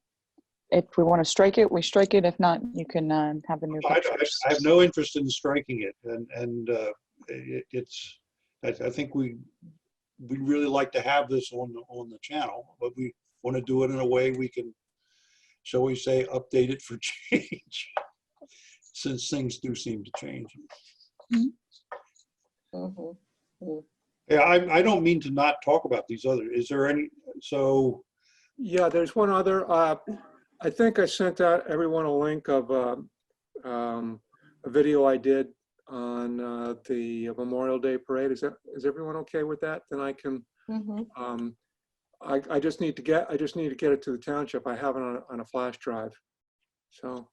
if we want to strike it, we strike it. If not, you can have the new pictures.
I have no interest in striking it, and I think we really like to have this on the channel, but we want to do it in a way we can, shall we say, update it for change, since things do seem to change. Yeah, I don't mean to not talk about these other. Is there any? So
Yeah, there's one other. I think I sent out everyone a link of a video I did on the Memorial Day parade. Is everyone okay with that? Then I can. I just need to get it to the township. I have it on a flash drive. So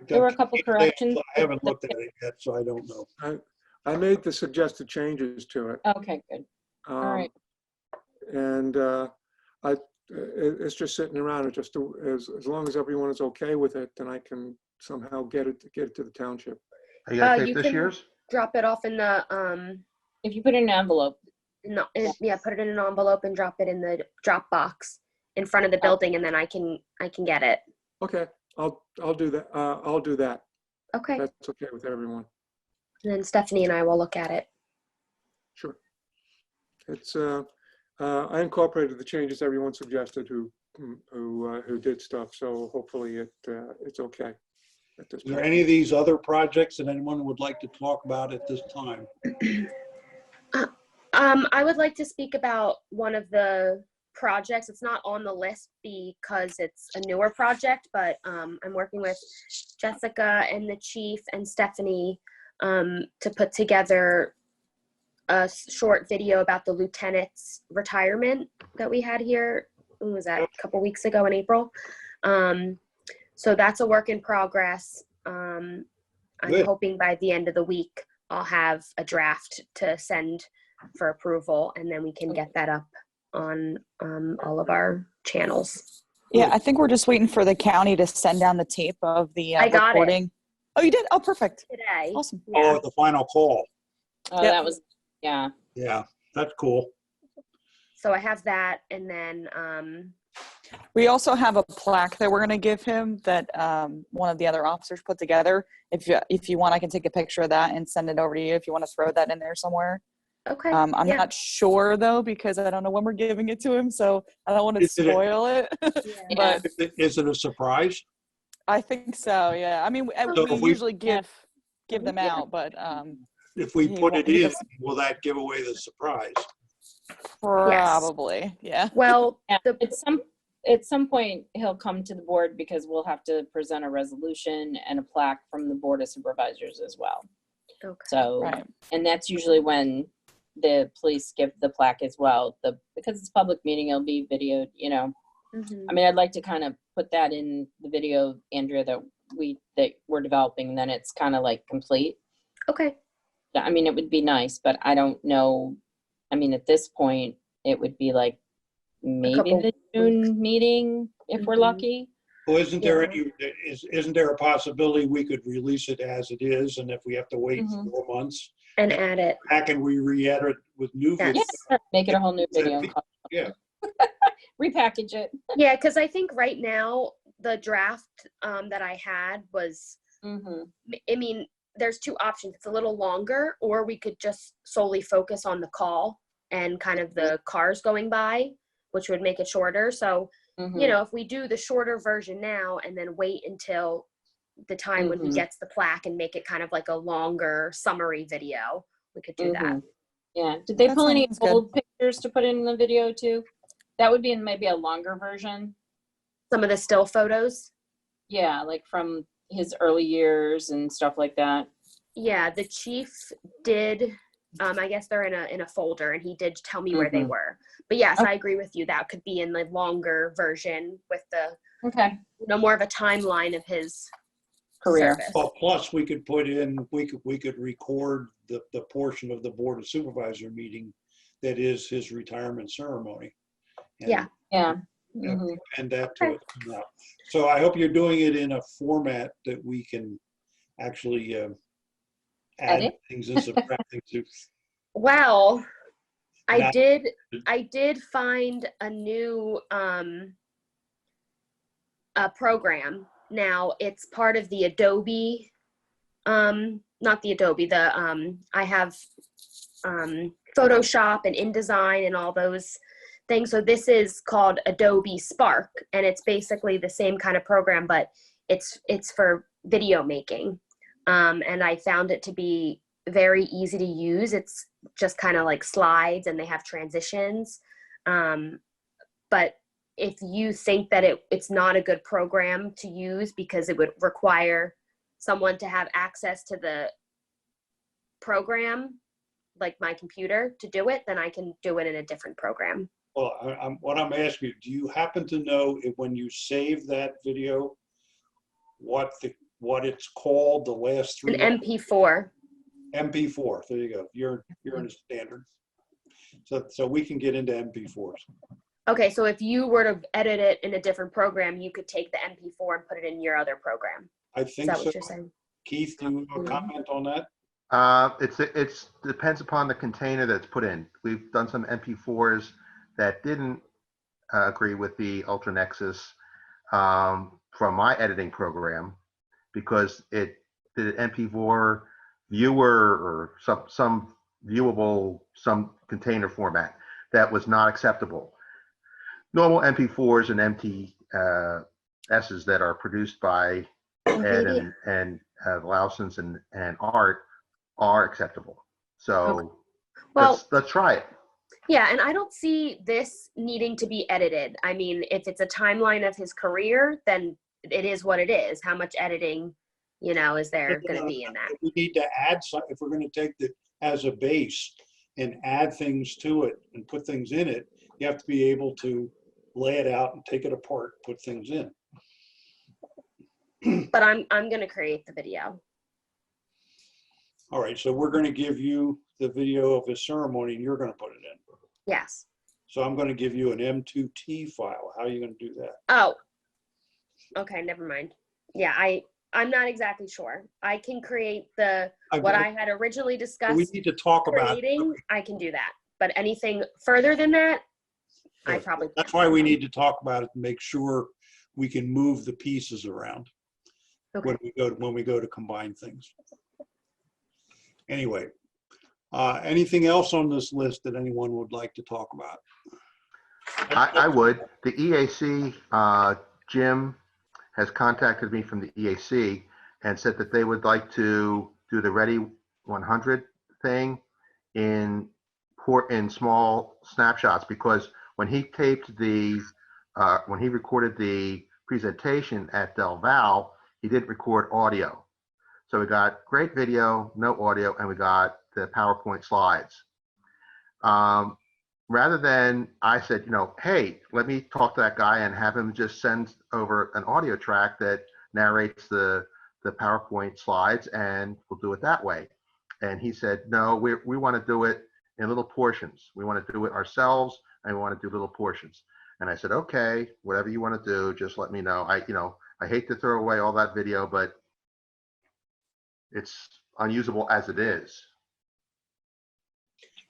There were a couple corrections.
I haven't looked at it yet, so I don't know.
I made the suggested changes to it.
Okay, good. All right.
And it's just sitting around. It just as long as everyone is okay with it, then I can somehow get it to the township.
Are you going to
You
take this
can
year's?
drop it off in the
If you put it in an envelope.
no, yeah, put it in an envelope and drop it in the drop box in front of the building, and then I can get it.
Okay, I'll do that. I'll do that.
Okay.
That's okay with everyone.
And then Stephanie and I will look at it.
Sure. It's I incorporated the changes everyone suggested who did stuff. So hopefully it's okay at this
Is there
point.
any of these other projects that anyone would like to talk about at this time?
I would like to speak about one of the projects. It's not on the list because it's a newer project, but I'm working with Jessica and the chief and Stephanie to put together a short video about the lieutenant's retirement that we had here. When was that? A couple weeks ago in April. So that's a work in progress. I'm
Good.
hoping by the end of the week I'll have a draft to send for approval, and then we can get that up on all of our channels.
Yeah, I think we're just waiting for the county to send down the tape of the
I got it.
recording. Oh, you did? Oh, perfect.
Today.
Awesome.
Oh, the final call.
Oh,
Yep.
that was, yeah.
Yeah, that's cool.
So I have that, and then
We also have a plaque that we're going to give him that one of the other officers put together. If you want, I can take a picture of that and send it over to you if you want to throw that in there somewhere.
okay.
I'm
yeah.
not sure, though, because I don't know when we're giving it to him, so I don't want to
Is it-
spoil it.
Yeah.
But
Is it a surprise?
I think so, yeah. I mean,
So
we
if we-
usually give them
Yeah.
out, but
If we
He
put
won't-
it
he
in,
doesn't-
will that give away the surprise?
probably, yeah.
Well,
Yeah,
the
it's at some point, he'll come to the board because we'll have to present a resolution and a plaque from the Board of Supervisors as well.
Okay.
So,
Right.
and that's usually when the police give the plaque as well. Because it's a public meeting, it'll be videoed, you know.
Mhm.
I mean, I'd like to kind of put that in the video, Andrea, that we're developing, and then it's kind of like complete.
Okay.
I mean, it would be nice, but I don't know. I mean, at this point, it would be like maybe
couple
the June meeting if we're
Mhm.
lucky.
Well, isn't there
Yeah.
isn't there a possibility we could release it as it is, and if we have to wait
Mhm.
4 months,
And add it.
how can we re-edit with new
Yes.
video?
Yeah, make it a whole new video. and call it-
Yeah.
Repackage it.
Yeah, because I think right now the draft that I had was,
Mm-hmm.
I mean, there's two options. It's a little longer, or we could just solely focus on the call and kind of the cars going by, which would make it shorter. So,
Mm-hmm.
you know, if we do the shorter version now and then wait until the time when he
Mhm.
gets the plaque and make it kind of like a longer summary video, we could do that.
Mhm. Yeah. Did they
That
pull any
sounds good.
old pictures to put in the video too? That would be in maybe a longer version.
Some of the still photos.
Yeah, like from his early years and stuff like that.
Yeah, the chief did. I guess they're in a folder, and he did tell me where they
Mhm.
were. But yes,
Okay.
I agree with you. That could be in the longer version with the
Okay.
more of a timeline of his
Career.
service.
Well, plus we could put in, we could record the portion of the Board of Supervisor meeting that is his retirement ceremony. And-
Yeah.
Yeah.
Yeah.
Mhm.
And that to it. Yeah. So I hope you're doing it in a format that we can actually add
Edit?
things and subtract things to.
Well, I
Not-
did find a new program. Now it's part of the Adobe, not the Adobe, I have Photoshop and InDesign and all those things. So this is called Adobe Spark, and it's basically the same kind of program, but it's for video making. And I found it to be very easy to use. It's just kind of like slides, and they have transitions. But if you think that it's not a good program to use because it would require someone to have access to the program, like my computer, to do it, then I can do it in a different program.
Well, what I'm asking you, do you happen to know if when you save that video, what it's called, the last three?
An MP4.
MP4, there you go. You're in a standard. So we can get into MP4s.
Okay, so if you were to edit it in a different program, you could take the MP4 and put it in your other program.
I
Is
think
that
so.
what you're saying?
Keith, do you have a comment on that?
It's depends upon the container that's put in. We've done some MP4s that didn't agree with the Ultra Nexus from my editing program because it did an MP4 viewer or some viewable, some container format that was not acceptable. Normal MP4s and MTSs that are produced by Ed and Lausens and Art are acceptable. So
Okay. Well,
let's try it.
yeah, and I don't see this needing to be edited. I mean, if it's a timeline of his career, then it is what it is. How much editing, is there going to be in that?
We need to add some, if we're going to take it as a base and add things to it and put things in it, you have to be able to lay it out and take it apart, put things in.
But I'm going to create the video.
All right, so we're going to give you the video of his ceremony and you're going to put it in.
Yes.
So I'm going to give you an M2T file. How are you going to do that?
Oh, okay. Never mind. Yeah, I'm not exactly sure. I can create what I had originally
We
discussed
need to talk about it.
creating. I can do that. But anything further than that, I probably can't.
That's why we need to talk about it and make sure we can move the pieces around
Okay.
when we go to combine things. Anyway, anything else on this list that anyone would like to talk about?
I would. The EAC, Jim has contacted me from the EAC and said that they would like to do the Ready 100 thing in small snapshots, because when he taped the when he recorded the presentation at Del Val, he didn't record audio. So we got great video, no audio, and we got the PowerPoint slides. Rather than, I said, hey, let me talk to that guy and have him just send over an audio track that narrates the PowerPoint slides, and we'll do it that way. And he said, no, we want to do it in little portions. We want to do it ourselves, and we want to do little portions. And I said, okay, whatever you want to do, just let me know. I hate to throw away all that video, but it's unusable as it is.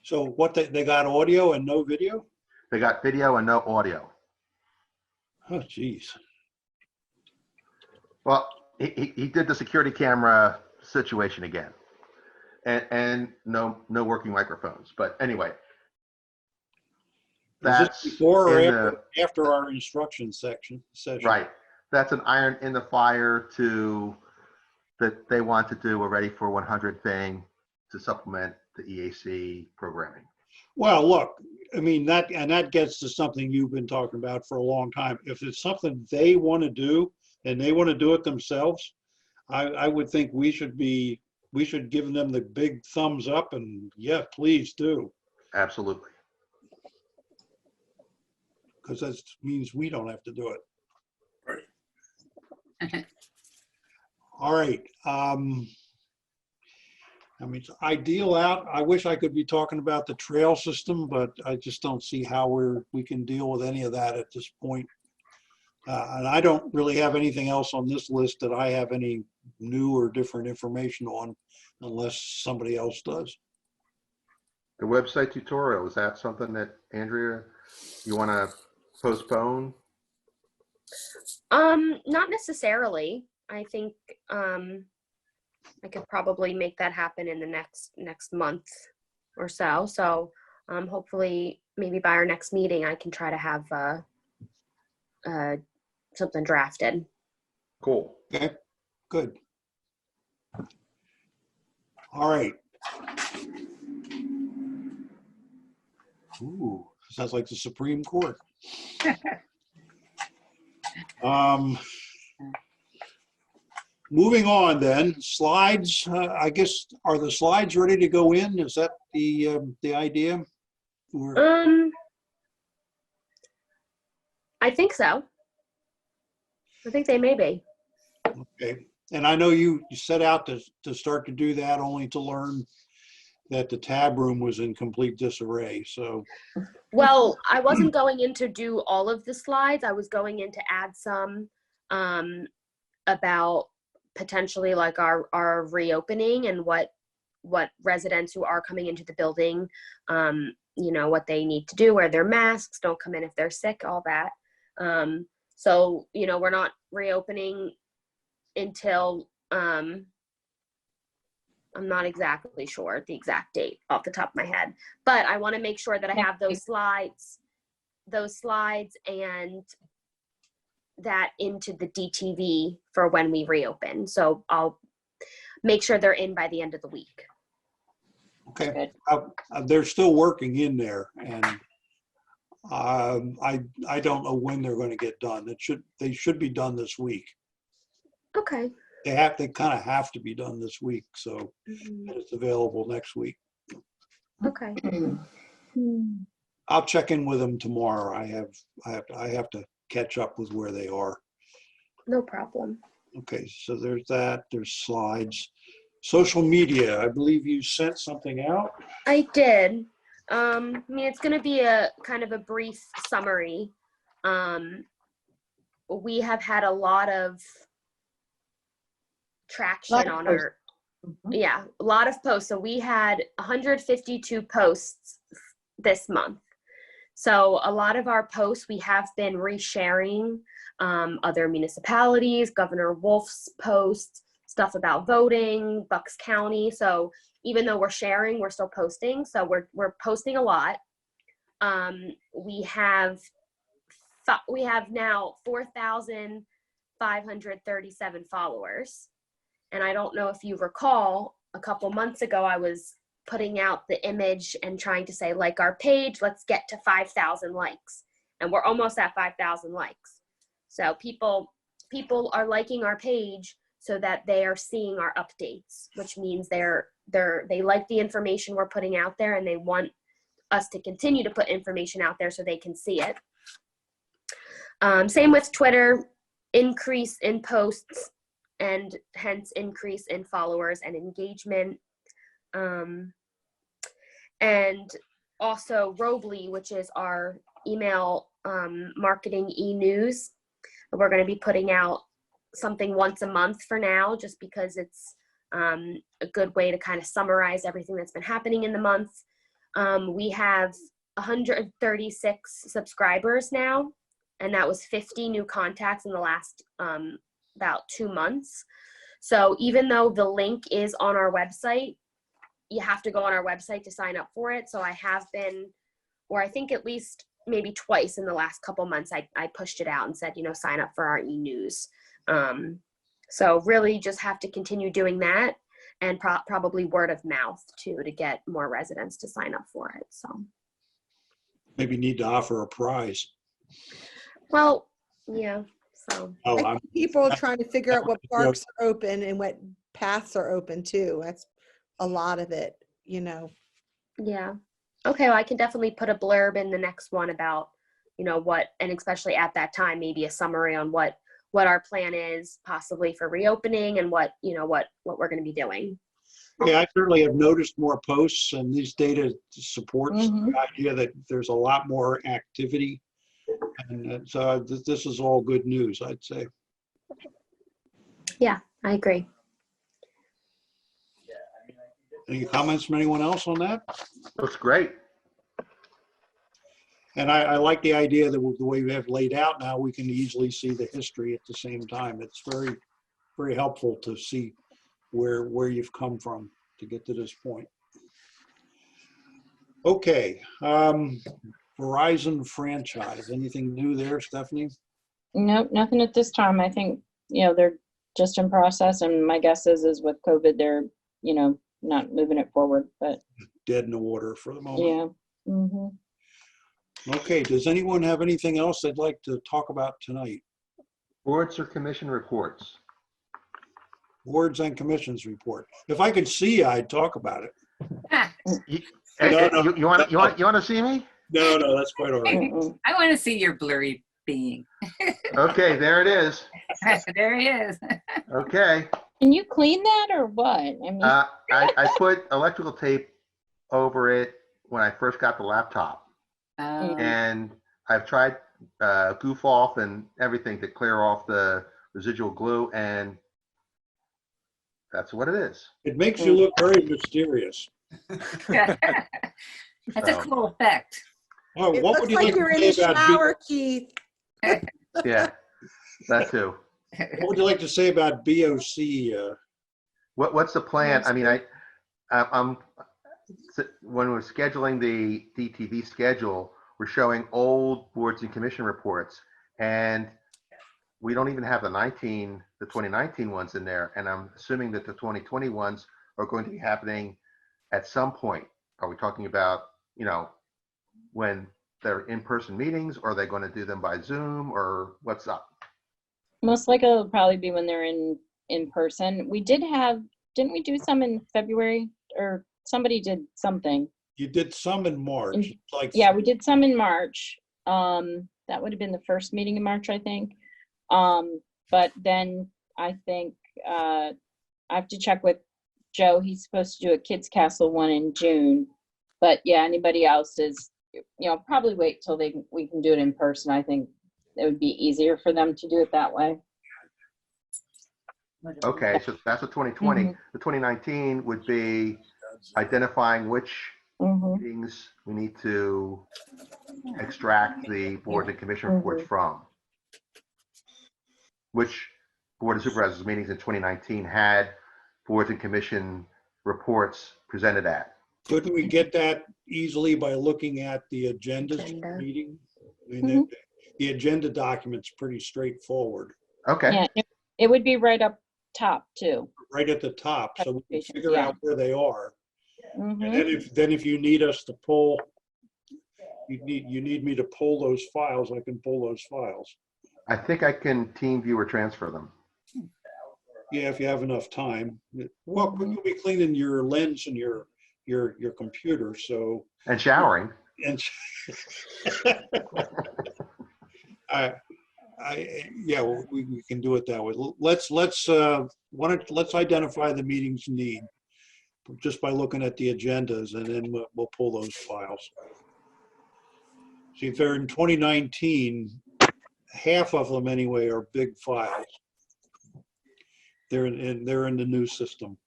So what, they got audio and no video?
They got video and no audio.
Oh, geez.
Well, he did the security camera situation again, and no working microphones. But anyway,
Is this
that's
before or
in
after our instruction session?
right. That's an iron in the fire that they want to do a Ready for 100 thing to supplement the EAC programming.
Well, look, I mean, that gets to something you've been talking about for a long time. If it's something they want to do and they want to do it themselves, I would think we should give them the big thumbs up, and yeah, please do.
Absolutely.
Because that means we don't have to do it.
Right.
All right. I mean, it's ideal out. I wish I could be talking about the trail system, but I just don't see how we can deal with any of that at this point. And I don't really have anything else on this list that I have any new or different information on, unless somebody else does.
The website tutorial, is that something that, Andrea, you want to postpone?
Not necessarily. I think I could probably make that happen in the next month or so. So hopefully maybe by our next meeting I can try to have something drafted.
Cool.
Okay, good. All right. Ooh, sounds like the Supreme Court. Moving on then, slides, I guess, are the slides ready to go in? Is that the idea?
I think so. I think they may be.
Okay, and I know you set out to start to do that only to learn that the tab room was in complete disarray, so.
Well, I wasn't going in to do all of the slides. I was going in to add some about potentially like our reopening and what residents who are coming into the building, what they need to do, wear their masks, don't come in if they're sick, all that. So, we're not reopening until, I'm not exactly sure the exact date off the top of my head, but I want to make sure that I have those slides and that into the DTV for when we reopen. So I'll make sure they're in by the end of the week.
Okay, they're still working in there, and I don't know when they're going to get done. They should be done this week.
Okay.
They kind of have to be done this week, so it's available next week.
Okay.
I'll check in with them tomorrow. I have to catch up with where they are.
No problem.
Okay, so there's that. There's slides. Social media. I believe you sent something out.
I did. It's going to be a kind of a brief summary. We have had a lot of traction on our, a lot of posts. So we had 152 posts this month. So a lot of our posts we have been resharing, other municipalities, Governor Wolf's posts, stuff about voting, Bucks County. So even though we're sharing, we're still posting. So we're posting a lot. We have now 4,537 followers. And I don't know if you recall, a couple months ago, I was putting out the image and trying to say, like our page, let's get to 5,000 likes. and we're almost at 5,000 likes. So people are liking our page so that they are seeing our updates, which means they like the information we're putting out there, and they want us to continue to put information out there so they can see it. Same with Twitter, increase in posts and hence increase in followers and engagement. And also Robly, which is our email marketing e-news. We're going to be putting out something once a month for now, just because it's a good way to kind of summarize everything that's been happening in the month. We have 136 subscribers now, and that was 50 new contacts in the last about 2 months. So even though the link is on our website, you have to go on our website to sign up for it. So I have been, or I think at least maybe twice in the last couple months, I pushed it out and said, sign up for our e-news. So really just have to continue doing that, and probably word of mouth too, to get more residents to sign up for it. So
Maybe need to offer a prize.
well, yeah. So
Oh,
I think people are trying to figure out what parks are open and what paths are open too. That's a lot of it,
yeah. Okay, well, I can definitely put a blurb in the next one about, what, and especially at that time, maybe a summary on what our plan is possibly for reopening, and what we're going to be doing.
Yeah, I certainly have noticed more posts, and these data supports the idea that there's a lot more activity. And so this is all good news, I'd say.
Yeah, I agree.
Any comments from anyone else on that?
Looks great.
And I like the idea that the way we have laid out now, we can easily see the history at the same time. It's very, very helpful to see where you've come from to get to this point. Okay, Verizon franchise, anything new there, Stephanie?
Nope, nothing at this time. I think, they're just in process, and my guess is with COVID, they're, not moving it forward, but
Dead in the water for the moment.
yeah. Mm-hmm.
Okay, does anyone have anything else they'd like to talk about tonight?
Boards or commission reports?
Boards and commissions report. If I could see you, I'd talk about it.
You want to see me?
No, that's quite all right.
I want to see your blurry being.
Okay, there it is.
There he is.
Okay.
Can you clean that or what? I mean,
I put electrical tape over it when I first got the laptop, and I've tried goof off and everything to clear off the residual glue, and that's what it is.
It makes you look very mysterious.
That's a cool effect.
Oh,
It
what
looks
would you
like
like
you're in
to
the
say about
shower, Keith.
Yeah, that too.
what would you like to say about BOC?
What's the plan? I mean, I'm when we're scheduling the DTV schedule, we're showing old boards and commission reports, and we don't even have the 2019 ones in there. And I'm assuming that the 2020 ones are going to be happening at some point. Are we talking about, when they're in-person meetings, or are they going to do them by Zoom, or what's up?
most likely it'll probably be when they're in person. We didn't we do some in February, or somebody did something?
You did some in March.
Yeah, we did some in March. That would have been the first meeting in March, I think. But then I think I have to check with Joe. He's supposed to do a Kids Castle one in June. But yeah, anybody else is, probably wait till we can do it in person. I think it would be easier for them to do it that way.
Okay, so that's the 2020. The 2019 would be identifying which meetings we need to extract the board and commission reports from. Which board of supervisors meetings in 2019 had boards and commission reports presented at?
Couldn't we get that easily by looking at the agendas for the meeting? I mean, the agenda document's pretty straightforward.
Okay.
Yeah, it would be right up top too.
Right at the top, so we can figure out where they are.
Mm-hmm.
And then if you need us to pull You need me to pull those files, I can pull those files.
I think I can team viewer transfer them.
Yeah, if you have enough time. Well, you'll be cleaning your lens and your computer, so.
And showering.
And yeah, well, we can do it that way. Let's identify the meeting's need just by looking at the agendas, and then we'll pull those files. See, if they're in 2019, half of them anyway are big files. They're in the new system.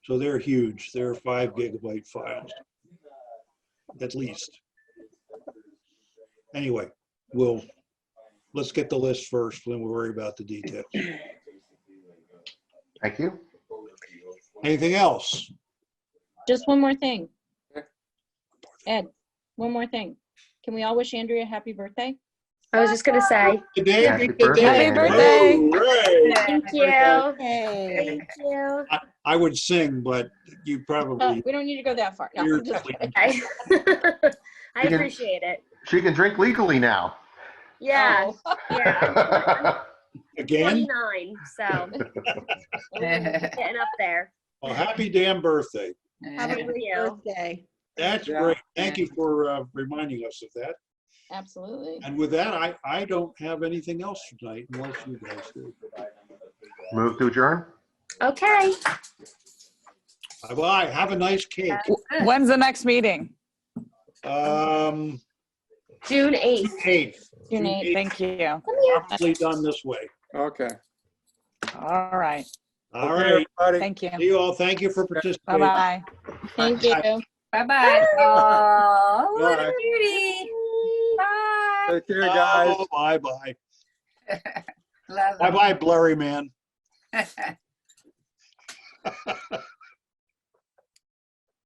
So they're huge. They're 5 gigabyte files, at least. Anyway, let's get the list first, then we'll worry about the details.
Thank you.
Anything else?
Just one more thing. Ed, one more thing. Can we all wish Andrea a happy birthday?
I was just gonna say,
Today?
Happy birthday.
Happy
Andrea.
birthday.
Hooray!
thank you.
Hey.
Thank you.
I would sing, but you probably.
We don't need to go that far. No,
You're
I'm just
sleeping.
Okay. I
You can-
appreciate it.
She can drink legally now.
Yeah,
Oh.
yeah. I'm
Again?
29, so getting up there.
Well, happy damn birthday.
Have a
Thank
great
you.
birthday.
That's
Yeah.
great. Thank you for reminding us of that.
Absolutely.
And with that, I don't have anything else tonight unless you guys do.
Move to adjourn.
Okay.
Bye-bye. Have a nice cake.
When's the next meeting?
Um,
June 8th.
8th.
June 8th.
Thank you.
Probably done this way.
Okay.
All right.
All
Okay,
right.
everybody.
Thank you.
See you all. Thank you for participating.
Bye-bye.
Thank you.
Bye-bye. Oh, what a
Bye.
beauty. Bye.
Take care, guys.
Oh, bye-bye.
Love 'em.
Bye-bye, blurry man.